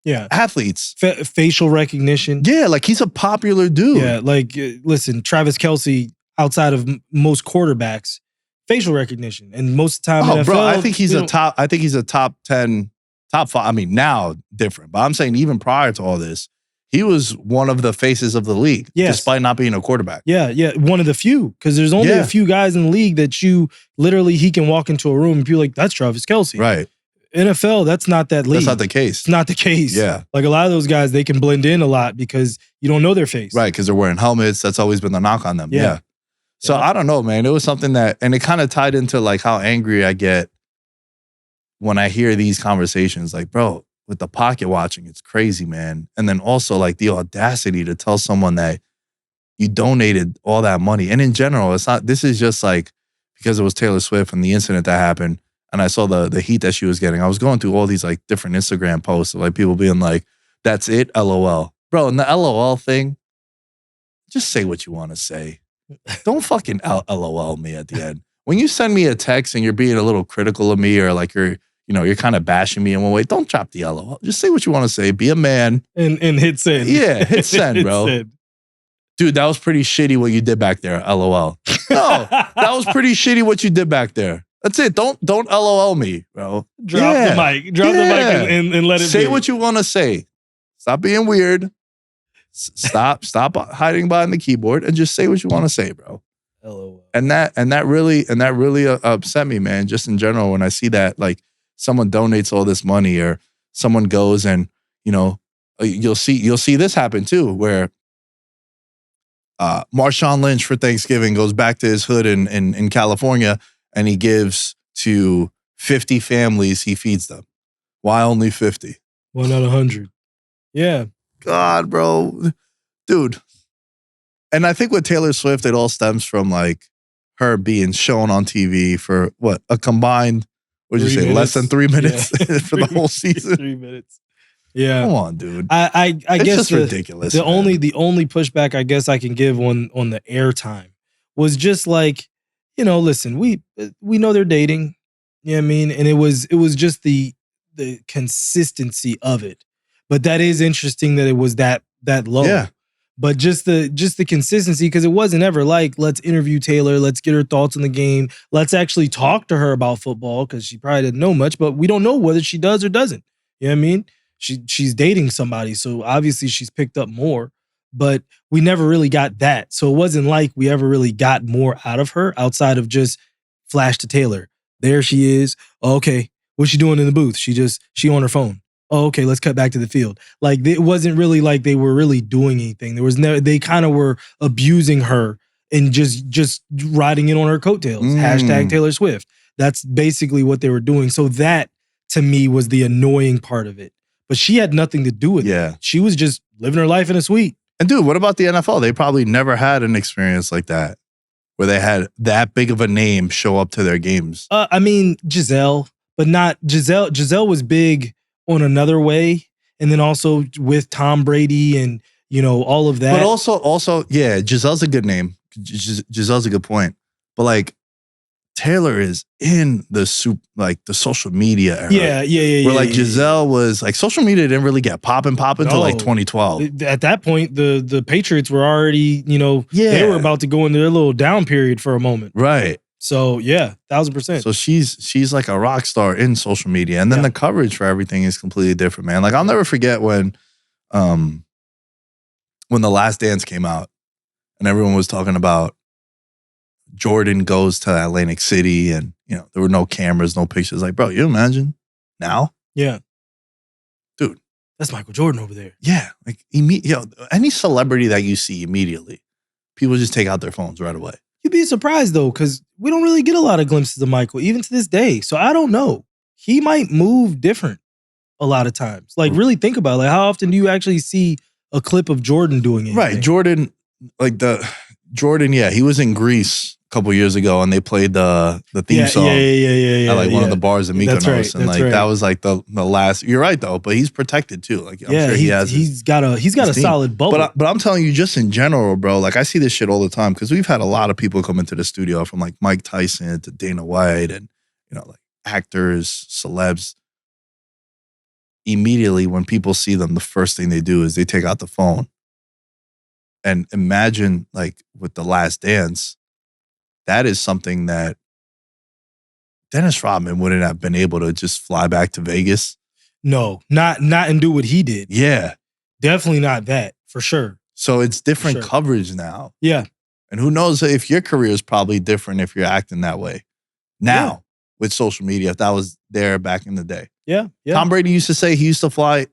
[SPEAKER 4] athletes.
[SPEAKER 5] Facial recognition.
[SPEAKER 4] Yeah, like he's a popular dude.
[SPEAKER 5] Yeah, like listen, Travis Kelce, outside of most quarterbacks, facial recognition, and most of the time, NFL,
[SPEAKER 4] bro, I think he's a top 10, top 5. I mean, now different, but I'm saying even prior to all this, he was one of the faces of the league, despite not being a quarterback.
[SPEAKER 5] Yeah, one of the few, because there's only a few guys in the league that he can walk into a room and be like, that's Travis Kelce.
[SPEAKER 4] Right.
[SPEAKER 5] NFL, that's not that league.
[SPEAKER 4] That's not the case.
[SPEAKER 5] It's not the case.
[SPEAKER 4] Yeah.
[SPEAKER 5] Like a lot of those guys, they can blend in a lot because you don't know their face.
[SPEAKER 4] Right, because they're wearing helmets. That's always been the knock on them. Yeah. So I don't know, man. It was something that, and it kind of tied into like how angry I get when I hear these conversations. Like, bro, with the pocket watching, it's crazy, man. And then also like the audacity to tell someone that you donated all that money. And in general, it's not, this is just like, because it was Taylor Swift and the incident that happened, and I saw the heat that she was getting. I was going through all these like different Instagram posts of like people being like, that's it, LOL. Bro, and the LOL thing, just say what you want to say. Don't fucking LOL me at the end. When you send me a text and you're being a little critical of me, or like you're kind of bashing me in one way, don't drop the LOL. Just say what you want to say. Be a man.
[SPEAKER 5] And hit send.
[SPEAKER 4] Yeah, hit send, bro. Dude, that was pretty shitty what you did back there, LOL. No, that was pretty shitty what you did back there. That's it. Don't LOL me, bro.
[SPEAKER 5] Drop the mic. Drop the mic and let it
[SPEAKER 4] say
[SPEAKER 5] be.
[SPEAKER 4] what you want to say. Stop being weird. Stop hiding behind the keyboard and just say what you want to say, bro.
[SPEAKER 5] LOL.
[SPEAKER 4] And that really upset me, man. Just in general, when I see that, like someone donates all this money, or someone goes and you'll see this happen too, where Marshawn Lynch for Thanksgiving goes back to his hood in California, and he gives to 50 families. He feeds them. Why only 50?
[SPEAKER 5] Why not 100? Yeah.
[SPEAKER 4] God, bro. Dude. And I think with Taylor Swift, it all stems from like her being shown on TV for what? A combined, what'd you say, less than 3 minutes for the whole season?
[SPEAKER 5] 3 minutes. Yeah.
[SPEAKER 4] Come on, dude.
[SPEAKER 5] I
[SPEAKER 4] it's
[SPEAKER 5] guess
[SPEAKER 4] just ridiculous.
[SPEAKER 5] The only pushback I guess I can give on the airtime was just like, listen, we know they're dating. You know what I mean? And it was just the consistency of it. But that is interesting that it was that low. Yeah. But just the consistency, because it wasn't ever like, let's interview Taylor, let's get her thoughts on the game, let's actually talk to her about football, because she probably didn't know much, but we don't know whether she does or doesn't. You know what I mean? She's dating somebody, so obviously she's picked up more, but we never really got that. So it wasn't like we ever really got more out of her outside of just flash to Taylor. There she is. Oh, okay. What's she doing in the booth? She on her phone. Oh, okay, let's cut back to the field. Like, it wasn't really like they were really doing anything. They kind of were abusing her and just riding in on her coattails. Hashtag Taylor Swift. That's basically what they were doing. So that, to me, was the annoying part of it. But she had nothing to do with it. She was just living her life in a suite.
[SPEAKER 4] And dude, what about the NFL? They probably never had an experience like that, where they had that big of a name show up to their games.
[SPEAKER 5] I mean, Giselle, but not Giselle. Giselle was big on another way, and then also with Tom Brady and all of that.
[SPEAKER 4] But also, yeah, Giselle's a good name. Giselle's a good point. But like, Taylor is in the the social media era.
[SPEAKER 5] Yeah.
[SPEAKER 4] Where like Giselle was like, social media didn't really get popping until like 2012.
[SPEAKER 5] At that point, the Patriots were already, they were about to go into their little down period for a moment.
[SPEAKER 4] Right.
[SPEAKER 5] So yeah, 1000%.
[SPEAKER 4] So she's like a rock star in social media. And then the coverage for everything is completely different, man. Like I'll never forget when The Last Dance came out and everyone was talking about Jordan goes to Atlantic City and, you know, there were no cameras, no pictures. Like, bro, you imagine now?
[SPEAKER 5] Yeah.
[SPEAKER 4] Dude.
[SPEAKER 5] That's Michael Jordan over there.
[SPEAKER 4] Yeah. Like, any celebrity that you see immediately, people just take out their phones right away.
[SPEAKER 5] You'd be surprised though, because we don't really get a lot of glimpses of Michael, even to this day. So I don't know. He might move different a lot of times. Like, really think about it. Like, how often do you actually see a clip of Jordan doing it?
[SPEAKER 4] Right. Jordan, he was in Greece a couple years ago and they played the theme song at like one of the bars in Mykonos.
[SPEAKER 5] That's
[SPEAKER 4] and like that was like the last. You're right though, but he's protected too. Like I'm sure
[SPEAKER 5] he's got a solid bubble.
[SPEAKER 4] But I'm telling you, just in general, bro, like I see this shit all the time because we've had a lot of people come into the studio from like Mike Tyson to Dana White and, you know, like actors, celebs. Immediately when people see them, the first thing they do is they take out the phone. And imagine like with The Last Dance, that is something that Dennis Rodman wouldn't have been able to just fly back to Vegas.
[SPEAKER 5] No, not and do what he did.
[SPEAKER 4] Yeah.
[SPEAKER 5] Definitely not that, for sure.
[SPEAKER 4] So it's different coverage now.
[SPEAKER 5] Yeah.
[SPEAKER 4] And who knows if your career is probably different if you're acting that way now with social media, if that was there back in the day.
[SPEAKER 5] Yeah.
[SPEAKER 4] Tom Brady used to say he used to fly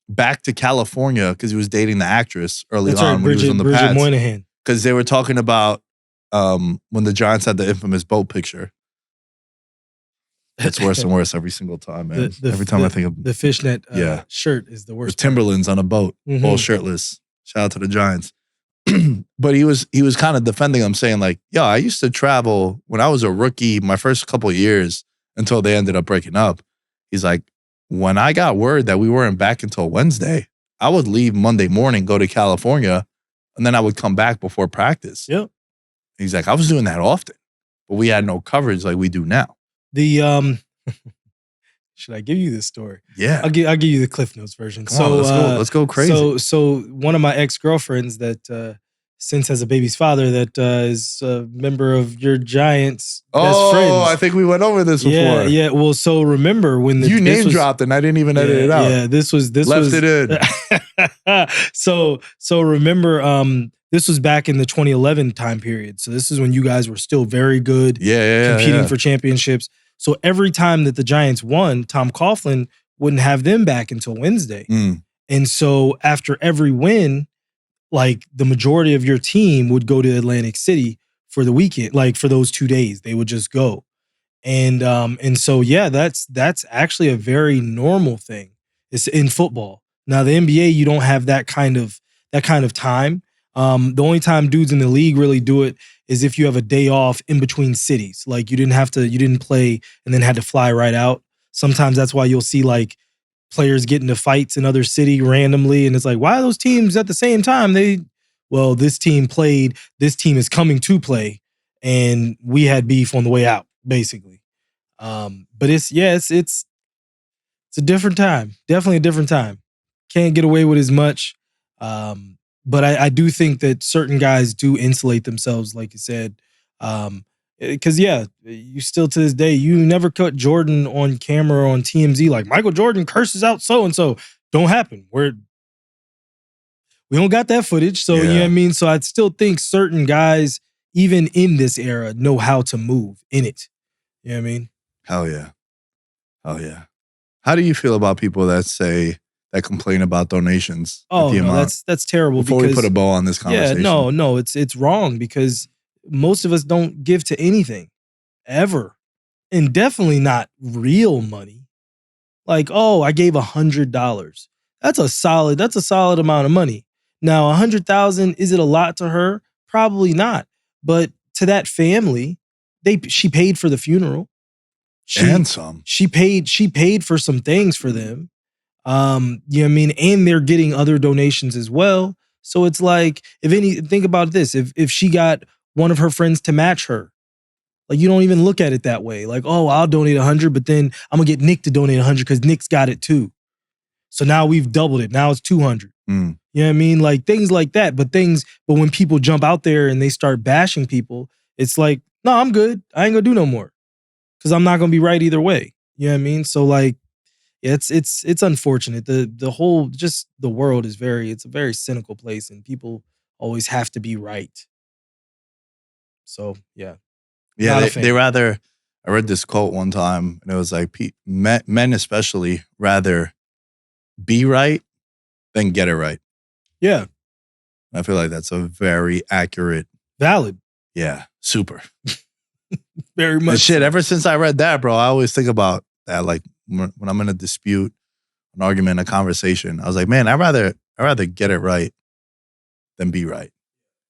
[SPEAKER 4] back to California because he was dating the actress early on when he was on the pads.
[SPEAKER 5] Moynihan.
[SPEAKER 4] Because they were talking about when the Giants had the infamous boat picture. It's worse and worse every single time, man. Every time I think of
[SPEAKER 5] the fishnet shirt is the worst.
[SPEAKER 4] The Timberlands on a boat, all shirtless. Shout out to the Giants. But he was kind of defending them, saying like, "Yo, I used to travel when I was a rookie, my first couple of years until they ended up breaking up." He's like, when I got word that we weren't back until Wednesday, I would leave Monday morning, go to California, and then I would come back before practice.
[SPEAKER 5] Yep.
[SPEAKER 4] He's like, I was doing that often, but we had no coverage like we do now.
[SPEAKER 5] Should I give you this story?
[SPEAKER 4] Yeah.
[SPEAKER 5] I'll give you the Cliff Notes version.
[SPEAKER 4] Come on, let's go crazy.
[SPEAKER 5] So one of my ex-girlfriends that since has a baby's father that is a member of your Giants best friends.
[SPEAKER 4] Oh, I think we went over this before.
[SPEAKER 5] Yeah. Well, so remember when
[SPEAKER 4] you name dropped and I didn't even edit it out.
[SPEAKER 5] Yeah, this was
[SPEAKER 4] left it
[SPEAKER 5] in. So remember, this was back in the 2011 time period. So this is when you guys were still very good, competing for championships. So every time that the Giants won, Tom Coughlin wouldn't have them back until Wednesday. And so after every win, like the majority of your team would go to Atlantic City for the weekend, like for those 2 days, they would just go. And so, yeah, that's actually a very normal thing. It's in football. Now the NBA, you don't have that kind of time. The only time dudes in the league really do it is if you have a day off in between cities. Like you didn't play and then had to fly right out. Sometimes that's why you'll see like players get into fights in other city randomly. And it's like, why are those teams at the same time? This team played, this team is coming to play, and we had beef on the way out, basically. But it's a different time. Definitely a different time. Can't get away with as much. But I do think that certain guys do insulate themselves, like you said. Because, you still to this day, you never cut Jordan on camera or on TMZ like Michael Jordan curses out so-and-so. Don't happen. We don't got that footage. So, you know what I mean? So I still think certain guys, even in this era, know how to move in it. You know what I mean?
[SPEAKER 4] Hell yeah. How do you feel about people that complain about donations?
[SPEAKER 5] Oh, no, that's terrible.
[SPEAKER 4] Before we put a bow on this conversation.
[SPEAKER 5] Yeah, no, it's wrong because most of us don't give to anything ever, and definitely not real money. Like, oh, I gave $100. That's a solid amount of money. Now, 100,000, is it a lot to her? Probably not. But to that family, she paid for the funeral.
[SPEAKER 4] And some.
[SPEAKER 5] She paid for some things for them. You know what I mean? And they're getting other donations as well. So it's like, think about this. If she got one of her friends to match her, like you don't even look at it that way. Like, oh, I'll donate 100, but then I'm gonna get Nick to donate 100 because Nick's got it too. So now we've doubled it. Now it's 200. You know what I mean? Like things like that. But when people jump out there and they start bashing people, it's like no, I'm good. I ain't gonna do no more. Because I'm not gonna be right either way. You know what I mean? So like, yeah, it's unfortunate. The whole just the world is it's a very cynical place, and people always have to be right. So yeah.
[SPEAKER 4] Yeah,
[SPEAKER 5] Not a
[SPEAKER 4] they
[SPEAKER 5] fan.
[SPEAKER 4] rather. I read this quote one time, and it was like, men especially rather be right than get it right.
[SPEAKER 5] Yeah.
[SPEAKER 4] I feel like that's a very accurate.
[SPEAKER 5] Valid.
[SPEAKER 4] Yeah, super.
[SPEAKER 5] Very much.
[SPEAKER 4] And shit,
[SPEAKER 5] so.
[SPEAKER 4] ever since I read that, bro, I always think about that. Like when I'm in a dispute, an argument, a conversation, I was like, man, I rather get it right than be right.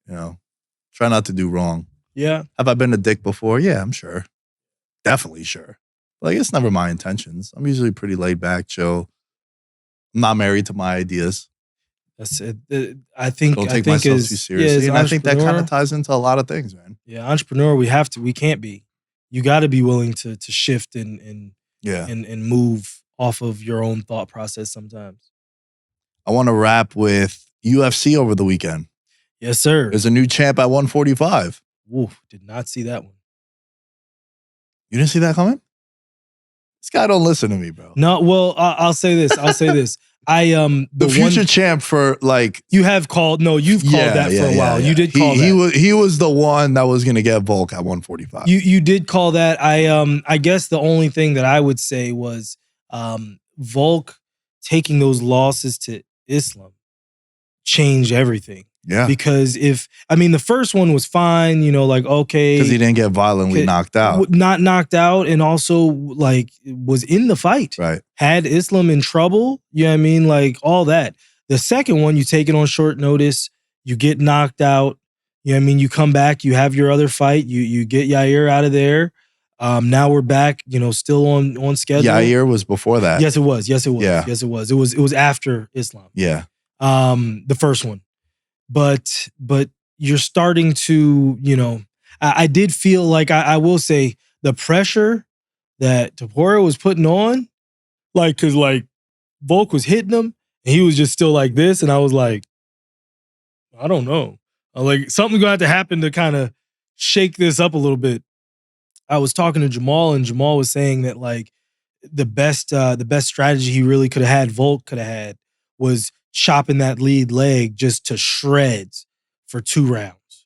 [SPEAKER 4] You know, try not to do wrong.
[SPEAKER 5] Yeah.
[SPEAKER 4] Have I been a dick before? Yeah, I'm sure. Definitely sure. Like, it's never my intentions. I'm usually pretty laid back, chill. I'm not married to my ideas.
[SPEAKER 5] That's it. I think
[SPEAKER 4] Don't
[SPEAKER 5] I
[SPEAKER 4] take
[SPEAKER 5] think
[SPEAKER 4] myself too seriously.
[SPEAKER 5] as
[SPEAKER 4] And I think that kind
[SPEAKER 5] entrepreneur-
[SPEAKER 4] of ties into a lot of things, man.
[SPEAKER 5] Yeah, entrepreneur, we can't be. You got to be willing to shift and
[SPEAKER 4] Yeah.
[SPEAKER 5] and move off of your own thought process sometimes.
[SPEAKER 4] I want to wrap with UFC over the weekend.
[SPEAKER 5] Yes, sir.
[SPEAKER 4] There's a new champ at 145.
[SPEAKER 5] Woof, did not see that one.
[SPEAKER 4] You didn't see that coming? This guy don't listen to me, bro.
[SPEAKER 5] No, well, I'll say this.
[SPEAKER 4] The future champ for like
[SPEAKER 5] you have called. No, you've called that for a while. You did call that.
[SPEAKER 4] He was the one that was gonna get Volk at 145.
[SPEAKER 5] You did call that. I guess the only thing that I would say was Volk taking those losses to Islam changed everything.
[SPEAKER 4] Yeah.
[SPEAKER 5] Because the first one was fine, like, okay.
[SPEAKER 4] Because he didn't get violently knocked out.
[SPEAKER 5] Not knocked out, and also like was in the fight.
[SPEAKER 4] Right.
[SPEAKER 5] Had Islam in trouble, you know what I mean? Like all that. The second one, you take it on short notice, you get knocked out, you know what I mean? You come back, you have your other fight, you get Yair out of there. Now we're back, still on schedule.
[SPEAKER 4] Yair was before that.
[SPEAKER 5] Yes, it was. Yeah. Yes, it was. It was after Islam.
[SPEAKER 4] Yeah.
[SPEAKER 5] The first one. But you're starting to, I did feel like I will say the pressure that Topuria was putting on, like, cause like Volk was hitting him and he was just still like this. And I was like, I don't know. Like something's gonna have to happen to kind of shake this up a little bit. I was talking to Jamal and Jamal was saying that like the best strategy he really could have had, Volk could have had, was chopping that lead leg just to shreds for 2 rounds.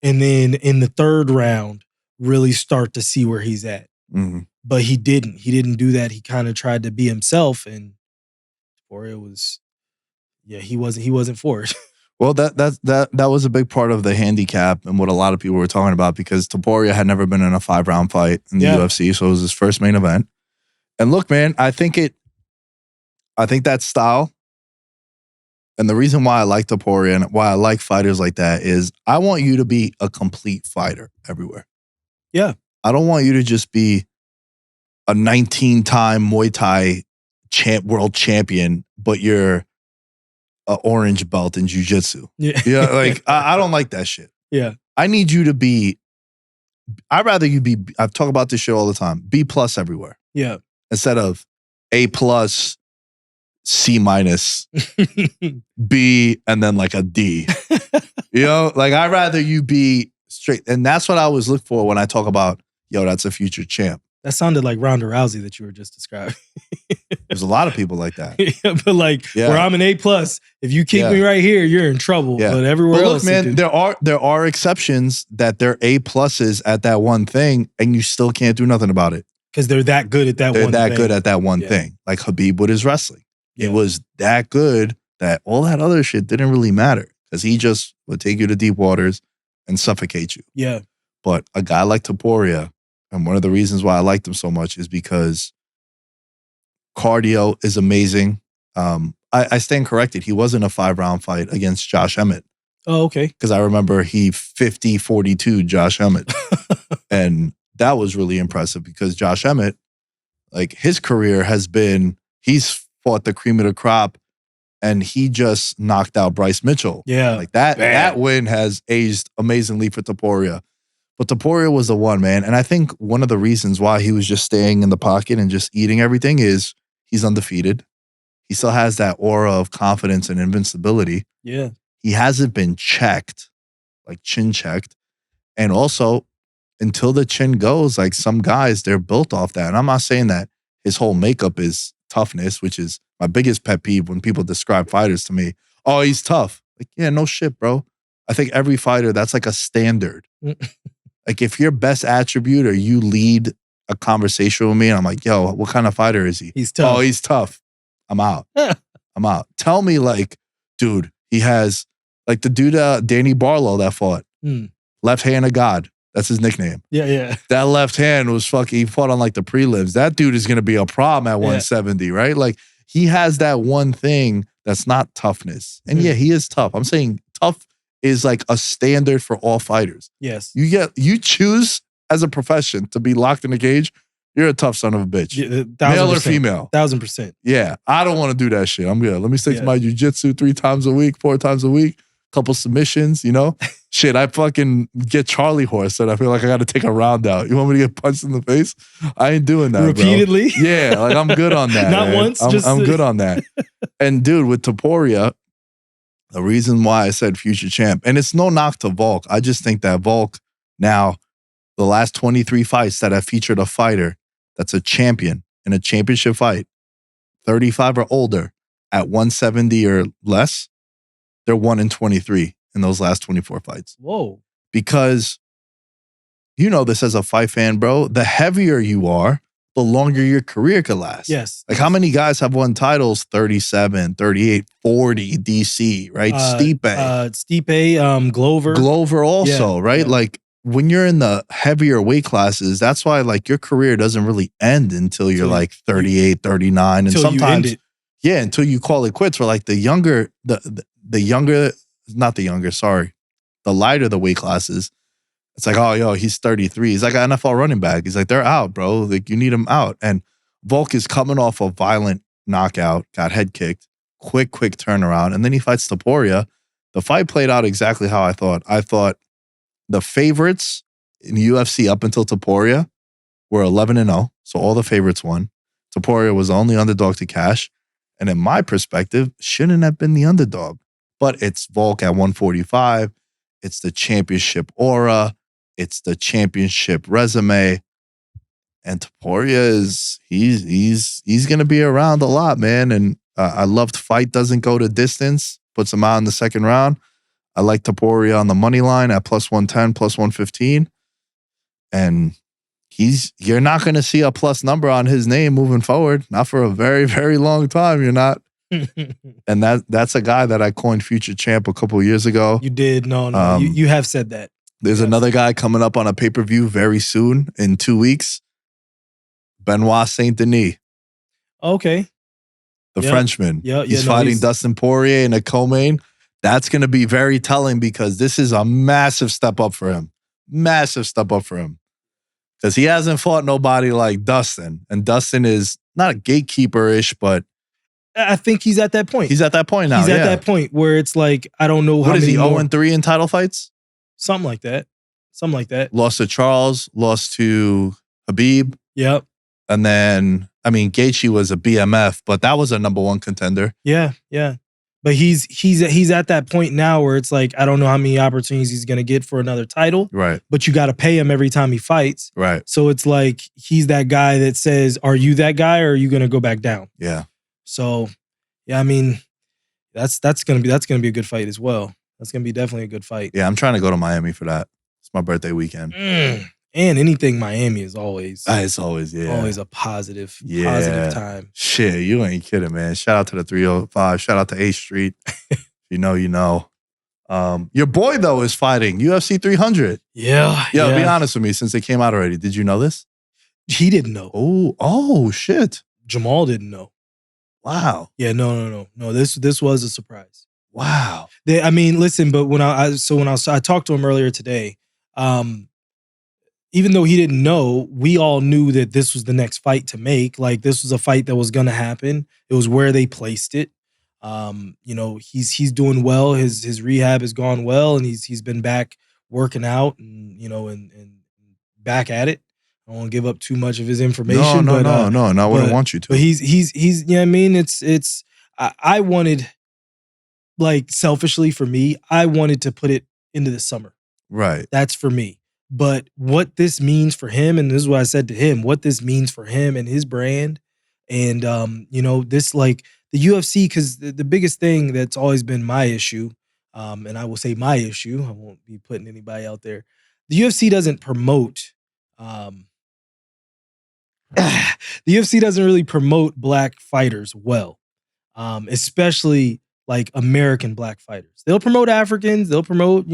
[SPEAKER 5] And then in the third round, really start to see where he's at.
[SPEAKER 4] Mm-hmm.
[SPEAKER 5] But he didn't. He didn't do that. He kind of tried to be himself, and Topuria was, he wasn't for it.
[SPEAKER 4] Well, that was a big part of the handicap and what a lot of people were talking about, because Topuria had never been in a 5-round fight in the UFC, so it was his first main event. And look, man, I think that style, and the reason why I like Topuria and why I like fighters like that is I want you to be a complete fighter everywhere.
[SPEAKER 5] Yeah.
[SPEAKER 4] I don't want you to just be a 19-time Muay Thai world champion, but you're an orange belt in jiu-jitsu.
[SPEAKER 5] Yeah.
[SPEAKER 4] Yeah, like I don't like that shit.
[SPEAKER 5] Yeah.
[SPEAKER 4] I need you to be, I'd rather you be, I've talked about this shit all the time, B+ everywhere.
[SPEAKER 5] Yeah.
[SPEAKER 4] Instead of A+, C-, B, and then like a D. Like I'd rather you be straight. And that's what I always look for when I talk about, that's a future champ.
[SPEAKER 5] That sounded like Ronda Rousey that you were just describing.
[SPEAKER 4] There's a lot of people like that.
[SPEAKER 5] But like where I'm an A+, if you keep me right here, you're in trouble.
[SPEAKER 4] Yeah.
[SPEAKER 5] But everywhere else,
[SPEAKER 4] look, man, there are exceptions that they're A+ at that one thing, and you still can't do nothing about it.
[SPEAKER 5] Because they're that good at that one thing.
[SPEAKER 4] They're that good at that one thing. Like Khabib with his wrestling. It was that good that all that other shit didn't really matter, because he just would take you to deep waters and suffocate you.
[SPEAKER 5] Yeah.
[SPEAKER 4] But a guy like Topuria, and one of the reasons why I liked him so much is because cardio is amazing. I stand corrected. He wasn't a 5-round fight against Josh Emmett.
[SPEAKER 5] Oh, okay.
[SPEAKER 4] Because I remember he 50-42 Josh Emmett. And that was really impressive, because Josh Emmett, like his career has been, he's fought the cream of the crop, and he just knocked out Bryce Mitchell.
[SPEAKER 5] Yeah.
[SPEAKER 4] Like that win has aged amazingly for Topuria. But Topuria was the one, man. And I think one of the reasons why he was just staying in the pocket and just eating everything is he's undefeated. He still has that aura of confidence and invincibility.
[SPEAKER 5] Yeah.
[SPEAKER 4] He hasn't been checked, like chin checked. And also, until the chin goes, like some guys, they're built off that. And I'm not saying that his whole makeup is toughness, which is my biggest pet peeve when people describe fighters to me. Oh, he's tough. Like, yeah, no shit, bro. I think every fighter, that's like a standard. Like if your best attribute or you lead a conversation with me and I'm like, yo, what kind of fighter is he?
[SPEAKER 5] He's tough.
[SPEAKER 4] Oh, he's tough. I'm out. I'm out. Tell me like, dude, he has like the dude, Danny Barlow that fought. Left hand of God. That's his nickname.
[SPEAKER 5] Yeah.
[SPEAKER 4] That left hand was fucking, he fought on like the prelims. That dude is going to be a problem at 170, right? Like he has that one thing that's not toughness. And yeah, he is tough. I'm saying tough is like a standard for all fighters.
[SPEAKER 5] Yes.
[SPEAKER 4] You choose as a profession to be locked in a cage, you're a tough son of a bitch.
[SPEAKER 5] Yeah,
[SPEAKER 4] male or female.
[SPEAKER 5] 1000%.
[SPEAKER 4] Yeah. I don't want to do that shit. I'm good. Let me stick to my jujitsu 3 times a week, 4 times a week, couple submissions, you know? Shit, I fucking get Charlie horse and I feel like I got to take a round out. You want me to get punched in the face? I ain't doing that,
[SPEAKER 5] repeatedly.
[SPEAKER 4] Bro. Yeah, like I'm good on that.
[SPEAKER 5] Not
[SPEAKER 4] man.
[SPEAKER 5] once.
[SPEAKER 4] I'm good on that. And dude, with Topuria, the reason why I said future champ, and it's no knock to Volk. I just think that Volk now, the last 23 fights that have featured a fighter that's a champion in a championship fight, 35 or older, at 170 or less, they're 1-23 in those last 24 fights.
[SPEAKER 5] Whoa.
[SPEAKER 4] Because you know this as a fight fan, bro, the heavier you are, the longer your career could last.
[SPEAKER 5] Yes.
[SPEAKER 4] Like how many guys have won titles? 37, 38, 40, DC, right? Stipe.
[SPEAKER 5] Stipe, Glover.
[SPEAKER 4] Glover also, right?
[SPEAKER 5] Yeah.
[SPEAKER 4] Like when you're in the heavier weight classes, that's why like your career doesn't really end until you're like 38, 39. And sometimes, until you call it quits. For like the younger, the younger, not the younger, sorry, the lighter the weight classes, it's like, oh, yo, he's 33. He's like an NFL running back. He's like, they're out, bro. Like, you need him out. And Volk is coming off a violent knockout, got head kicked, quick turnaround. And then he fights Topuria. The fight played out exactly how I thought. I thought the favorites in UFC up until Topuria were 11-0. So all the favorites won. Topuria was the only underdog to cash. And in my perspective, shouldn't have been the underdog. But it's Volk at 145. It's the championship aura. It's the championship resume. And Topuria is, he's going to be around a lot, man. And I loved fight doesn't go to distance. Puts him out in the second round. I like Topuria on the money line at plus 110, plus 115. And you're not going to see a plus number on his name moving forward. Not for a very, very long time. You're not. And that's a guy that I coined future champ a couple of years ago.
[SPEAKER 5] You did. No. You have said that.
[SPEAKER 4] There's another guy coming up on a pay-per-view very soon in 2 weeks. Benoit Saint Denis.
[SPEAKER 5] Okay.
[SPEAKER 4] The Frenchman. He's
[SPEAKER 5] no,
[SPEAKER 4] fighting Dustin Poirier in a co-main. That's going to be very telling because this is a massive step up for him. Massive step up for him. Because he hasn't fought nobody like Dustin. And Dustin is not a gatekeeper-ish, but
[SPEAKER 5] I think he's at that point.
[SPEAKER 4] He's at that point now.
[SPEAKER 5] He's at that point where it's like, I don't know how many.
[SPEAKER 4] What is he, 0-3 in title fights?
[SPEAKER 5] Something like that.
[SPEAKER 4] Lost to Charles, lost to Habib.
[SPEAKER 5] Yep.
[SPEAKER 4] And then, I mean, Gaethje was a BMF, but that was a number one contender.
[SPEAKER 5] Yeah. But he's at that point now where it's like, I don't know how many opportunities he's going to get for another title.
[SPEAKER 4] Right.
[SPEAKER 5] But you got to pay him every time he fights.
[SPEAKER 4] Right.
[SPEAKER 5] So it's like, he's that guy that says, are you that guy or are you going to go back down?
[SPEAKER 4] Yeah.
[SPEAKER 5] So, yeah, I mean, that's gonna be a good fight as well. That's gonna be definitely a good fight.
[SPEAKER 4] Yeah, I'm trying to go to Miami for that. It's my birthday weekend.
[SPEAKER 5] And anything Miami is always
[SPEAKER 4] it's always
[SPEAKER 5] a positive time.
[SPEAKER 4] Shit, you ain't kidding, man. Shout out to the 305. Shout out to 8th Street. You know, you know. Your boy though is fighting UFC 300.
[SPEAKER 5] Yeah.
[SPEAKER 4] Be honest with me. Since it came out already, did you know this?
[SPEAKER 5] He didn't know.
[SPEAKER 4] Oh shit.
[SPEAKER 5] Jamal didn't know.
[SPEAKER 4] Wow.
[SPEAKER 5] Yeah, no. This was a surprise.
[SPEAKER 4] Wow.
[SPEAKER 5] I mean, listen, but when I talked to him earlier today, even though he didn't know, we all knew that this was the next fight to make. Like this was a fight that was going to happen. It was where they placed it. You know, he's doing well. His rehab has gone well, and he's been back working out, and you know, and back at it. I don't want to give up too much of his information.
[SPEAKER 4] No, I wouldn't want you to.
[SPEAKER 5] But he's you know what I mean? I wanted, like selfishly for me, I wanted to put it into the summer.
[SPEAKER 4] Right.
[SPEAKER 5] That's for me. But what this means for him, and this is what I said to him, what this means for him and his brand, and this like the UFC, because the biggest thing that's always been my issue, and I will say my issue, I won't be putting anybody out there. The UFC doesn't promote. The UFC doesn't really promote black fighters well, especially like American black fighters. They'll promote Africans, they'll promote,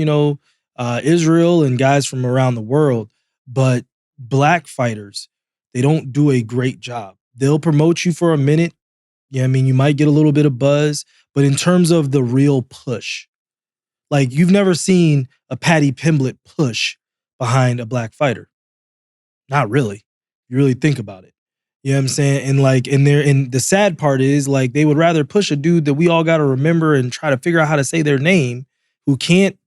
[SPEAKER 5] Israel and guys from around the world, but black fighters, they don't do a great job. They'll promote you for a minute. Yeah, I mean, you might get a little bit of buzz, but in terms of the real push, like you've never seen a Paddy Pimblett push behind a black fighter. Not really. You really think about it. You know what I'm saying? And the sad part is like they would rather push a dude that we all got to remember and try to figure out how to say their name, who can't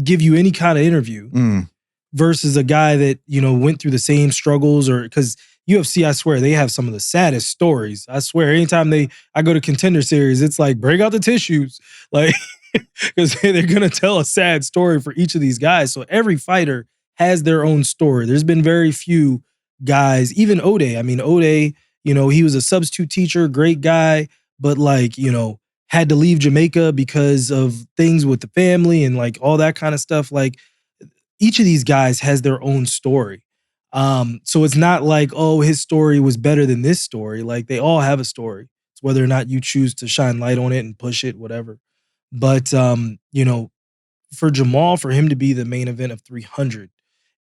[SPEAKER 5] give you any kind of interview, versus a guy that, went through the same struggles. Or because UFC, I swear, they have some of the saddest stories. I swear, anytime I go to Contender Series, it's like, break out the tissues. Like, because they're going to tell a sad story for each of these guys. So every fighter has their own story. There's been very few guys, even Ode. I mean, Ode, he was a substitute teacher, great guy, but had to leave Jamaica because of things with the family and like all that kind of stuff. Like each of these guys has their own story. So it's not like, oh, his story was better than this story. Like they all have a story. It's whether or not you choose to shine light on it and push it, whatever. But, for Jamal, for him to be the main event of 300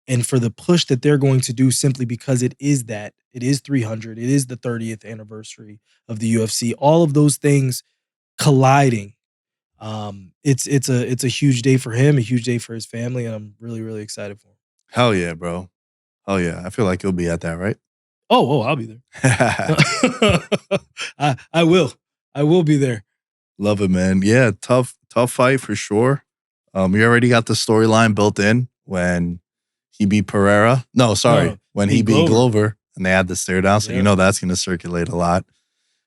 [SPEAKER 5] and for the push that they're going to do simply because it is 300, it is the 30th anniversary of the UFC, all of those things colliding. It's a huge day for him, a huge day for his family, and I'm really, really excited for him.
[SPEAKER 4] Hell yeah, bro. Hell yeah. I feel like you'll be at that, right?
[SPEAKER 5] Oh, I'll be there. I will. I will be there.
[SPEAKER 4] Love it, man. Yeah, tough fight for sure. You already got the storyline built in when he beat Pereira. No, sorry. When he beat Glover and they had the stare down. So that's going to circulate a lot.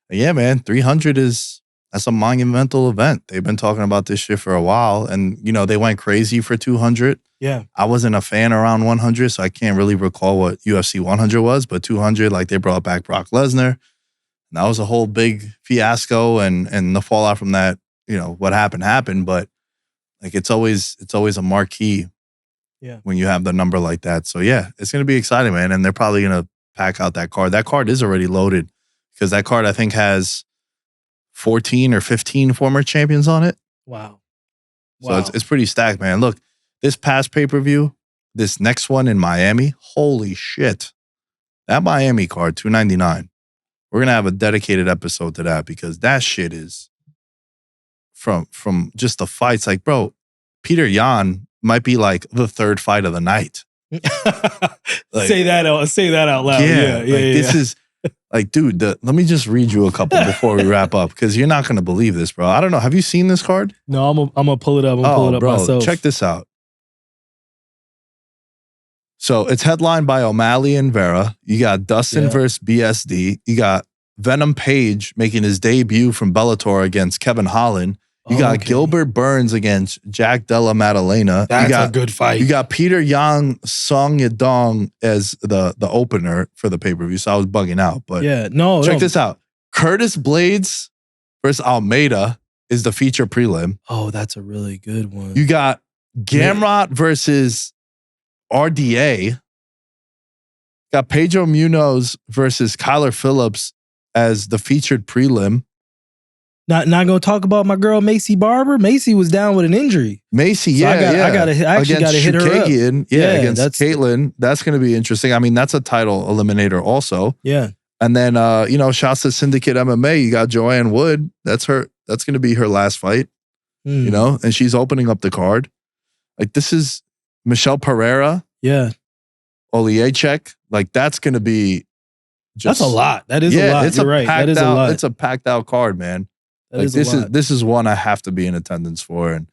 [SPEAKER 4] But yeah, man, 300 that's a monumental event. They've been talking about this shit for a while. And, they went crazy for 200.
[SPEAKER 5] Yeah.
[SPEAKER 4] I wasn't a fan around 100, so I can't really recall what UFC 100 was. But 200, like they brought back Brock Lesnar. And that was a whole big fiasco. And the fallout from that, what happened. But like it's always a marquee when you have the number like that. So yeah, it's going to be exciting, man. And they're probably going to pack out that card. That card is already loaded because that card, I think, has 14 or 15 former champions on it.
[SPEAKER 5] Wow.
[SPEAKER 4] So it's pretty stacked, man. Look, this past pay-per-view, this next one in Miami, holy shit. That Miami card, $299. We're going to have a dedicated episode to that because that shit is from just the fights. Like, bro, Peter Yan might be like the third fight of the night.
[SPEAKER 5] Like, say that out loud. Yeah.
[SPEAKER 4] This is like, dude, let me just read you a couple before we wrap up because you're not going to believe this, bro. I don't know. Have you seen this card?
[SPEAKER 5] No, I'm going to pull it up. I'm going to pull it up
[SPEAKER 4] bro,
[SPEAKER 5] myself.
[SPEAKER 4] Check this out. So it's headlined by O'Malley and Vera. You got Dustin versus BSD. You got Venom Page making his debut from Bellator against Kevin Holland. You got Gilbert Burns against Jack Della Maddalena.
[SPEAKER 5] That's a good fight.
[SPEAKER 4] You got Peter Yang Song Yadong as the opener for the pay-per-view. So I was bugging out. But check this out. Curtis Blades versus Almeida is the feature prelim.
[SPEAKER 5] Oh, that's a really good one.
[SPEAKER 4] You got Gamrot versus RDA. Got Pedro Munoz versus Kyler Phillips as the featured prelim.
[SPEAKER 5] Not gonna talk about my girl Macy Barber. Macy was down with an injury.
[SPEAKER 4] Macy,
[SPEAKER 5] so I actually gotta hit her up.
[SPEAKER 4] Against Caitlin. That's gonna be interesting. I mean, that's a title eliminator also.
[SPEAKER 5] Yeah.
[SPEAKER 4] And then shouts to Syndicate MMA. You got Joanne Wood. That's gonna be her last fight. And she's opening up the card. Like this is Michelle Pereira.
[SPEAKER 5] Yeah.
[SPEAKER 4] Oliechek. Like that's gonna be
[SPEAKER 5] that's a lot. That is a lot. You're right. That is a lot.
[SPEAKER 4] It's a packed out card, man. This is one I have to be in attendance for, and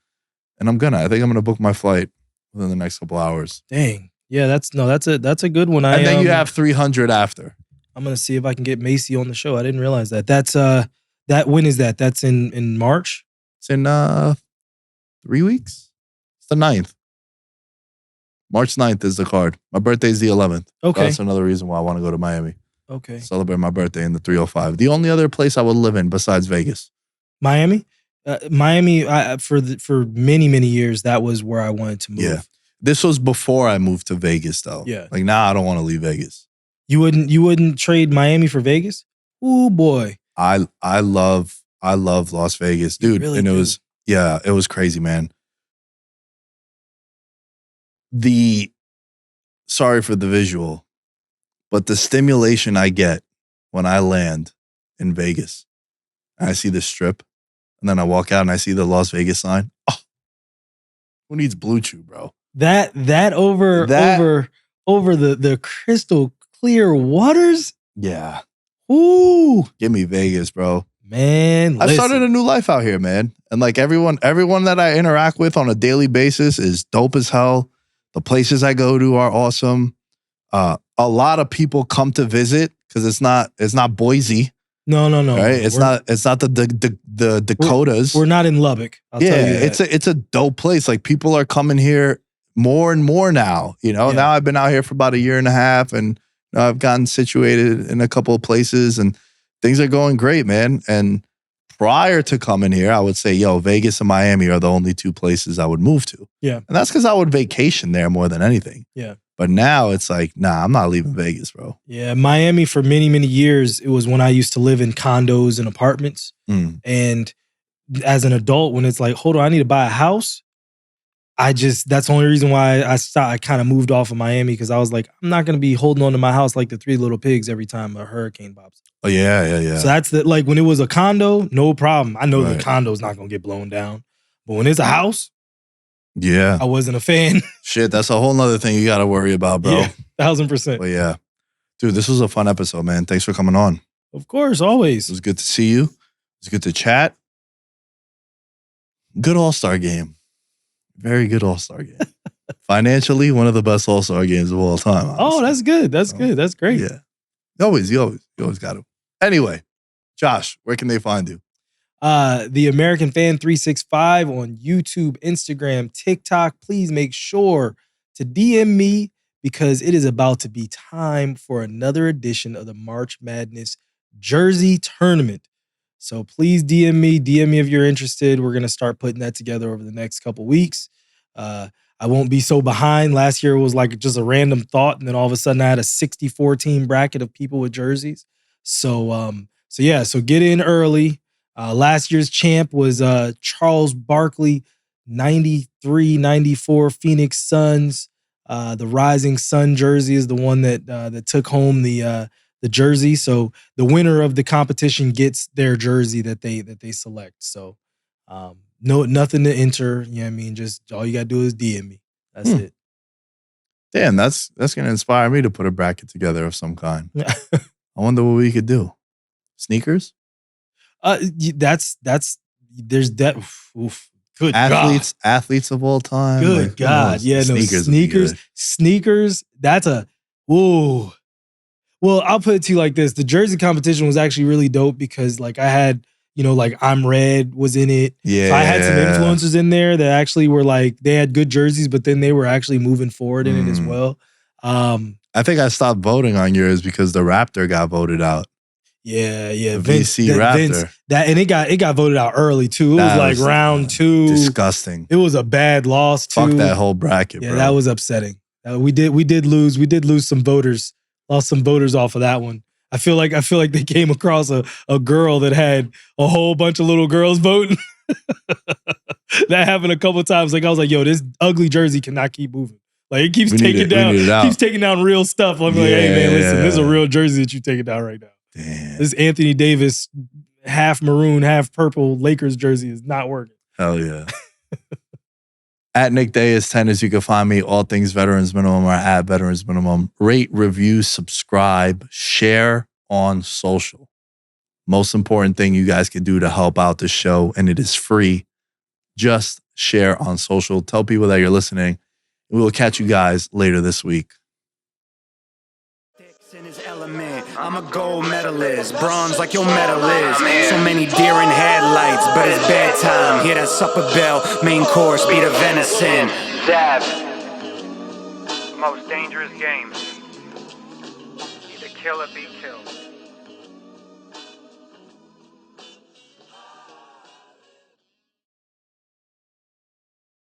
[SPEAKER 4] I think I'm gonna book my flight within the next couple hours.
[SPEAKER 5] Dang, yeah, that's a good one.
[SPEAKER 4] And then you have 300 after.
[SPEAKER 5] I'm gonna see if I can get Macy on the show. I didn't realize that. That's when is that? That's in March.
[SPEAKER 4] It's in 3 weeks. It's the 9th. March 9th is the card. My birthday's the 11th.
[SPEAKER 5] Okay.
[SPEAKER 4] That's another reason why I want to go to Miami.
[SPEAKER 5] Okay.
[SPEAKER 4] Celebrate my birthday in the 305. The only other place I would live in besides Vegas.
[SPEAKER 5] Miami? Miami, for many, many years, that was where I wanted to move.
[SPEAKER 4] Yeah. This was before I moved to Vegas, though.
[SPEAKER 5] Yeah.
[SPEAKER 4] Like, now I don't want to leave Vegas.
[SPEAKER 5] You wouldn't trade Miami for Vegas? Ooh, boy.
[SPEAKER 4] I love Las Vegas, dude.
[SPEAKER 5] Really
[SPEAKER 4] and it
[SPEAKER 5] do.
[SPEAKER 4] was crazy, man. Sorry for the visual, but the stimulation I get when I land in Vegas and I see the strip and then I walk out and I see the Las Vegas sign. Oh, who needs Blue Chew, bro?
[SPEAKER 5] That over the crystal clear waters?
[SPEAKER 4] Yeah.
[SPEAKER 5] Ooh.
[SPEAKER 4] Give me Vegas, bro.
[SPEAKER 5] Man,
[SPEAKER 4] I started a new life out here, man. And like everyone that I interact with on a daily basis is dope as hell. The places I go to are awesome. A lot of people come to visit because it's not Boise.
[SPEAKER 5] No.
[SPEAKER 4] Right? It's not the Dakotas.
[SPEAKER 5] We're not in Lubbock. I'll tell you that.
[SPEAKER 4] it's a dope place. Like people are coming here more and more now. You know, now I've been out here for about a year and a half, and I've gotten situated in a couple of places, and things are going great, man. And prior to coming here, I would say, Vegas and Miami are the only two places I would move to.
[SPEAKER 5] Yeah.
[SPEAKER 4] And that's because I would vacation there more than anything.
[SPEAKER 5] Yeah.
[SPEAKER 4] But now it's like, nah, I'm not leaving Vegas, bro.
[SPEAKER 5] Yeah, Miami for many, many years, it was when I used to live in condos and apartments. And as an adult, when it's like, hold on, I need to buy a house. That's the only reason why I kind of moved off of Miami, because I was like, I'm not going to be holding on to my house like the Three Little Pigs every time a hurricane pops.
[SPEAKER 4] Oh, yeah.
[SPEAKER 5] So that's like when it was a condo, no problem. I know the condo's not going to get blown down. But when it's a house,
[SPEAKER 4] yeah,
[SPEAKER 5] I wasn't a fan.
[SPEAKER 4] Shit, that's a whole nother thing you got to worry about, bro.
[SPEAKER 5] Yeah, 1000%.
[SPEAKER 4] But yeah. Dude, this was a fun episode, man. Thanks for coming on.
[SPEAKER 5] Of course, always.
[SPEAKER 4] It was good to see you. It was good to chat. Good All-Star game. Very good All-Star game. Financially, one of the best All-Star games of all time. Honestly.
[SPEAKER 5] Oh, that's good. That's good. That's great.
[SPEAKER 4] Yeah. You always got to. Anyway, Josh, where can they find you?
[SPEAKER 5] The American Fan 365 on YouTube, Instagram, TikTok. Please make sure to DM me, because it is about to be time for another edition of the March Madness Jersey Tournament. So please DM me if you're interested. We're going to start putting that together over the next couple weeks. I won't be so behind. Last year was like just a random thought, and then all of a sudden I had a 64 team bracket of people with jerseys. So get in early. Last year's champ was Charles Barkley, 93-94 Phoenix Suns. The Rising Sun jersey is the one that took home the jersey. So the winner of the competition gets their jersey that they select. So nothing to enter. You know what I mean? Just all you gotta do is DM me. That's it.
[SPEAKER 4] Damn, that's gonna inspire me to put a bracket together of some kind. I wonder what we could do. Sneakers?
[SPEAKER 5] There's that. Oof. Good
[SPEAKER 4] athletes,
[SPEAKER 5] God.
[SPEAKER 4] Athletes of all time.
[SPEAKER 5] Good God. Yeah, sneakers. That's a whoa. Well, I'll put it to you like this. The jersey competition was actually really dope because like I had, like I'm Red was in it.
[SPEAKER 4] Yeah.
[SPEAKER 5] So I had some influencers in there that actually were like, they had good jerseys, but then they were actually moving forward in it as well.
[SPEAKER 4] I think I stopped voting on yours because the Raptor got voted out.
[SPEAKER 5] Yeah.
[SPEAKER 4] The VC Raptor.
[SPEAKER 5] And it got voted out early too. It was like round 2.
[SPEAKER 4] Disgusting.
[SPEAKER 5] It was a bad loss too.
[SPEAKER 4] Fuck that whole bracket, bro.
[SPEAKER 5] Yeah, that was upsetting. We did lose some voters. Lost some voters off of that one. I feel like they came across a girl that had a whole bunch of little girls voting. That happened a couple of times. Like I was like, yo, this ugly jersey cannot keep moving. Like it keeps taking down real stuff. I'm like, hey man, listen, this is a real jersey that you taking down right now.
[SPEAKER 4] Damn.
[SPEAKER 5] This Anthony Davis half maroon, half purple Lakers jersey is not working.
[SPEAKER 4] Hell yeah. At Nick Day is tennis. You can find me all things Veterans Minimum or at Veterans Minimum. Rate, review, subscribe, share on social. Most important thing you guys can do to help out the show, and it is free. Just share on social. Tell people that you're listening. We will catch you guys later this week.
[SPEAKER 3] In his element, I'm a gold medalist, bronze like your medal is. So many deer in headlights, but it's bedtime. Hear that supper bell, main course be the venison. Dab.
[SPEAKER 6] most dangerous game. Either kill or be killed.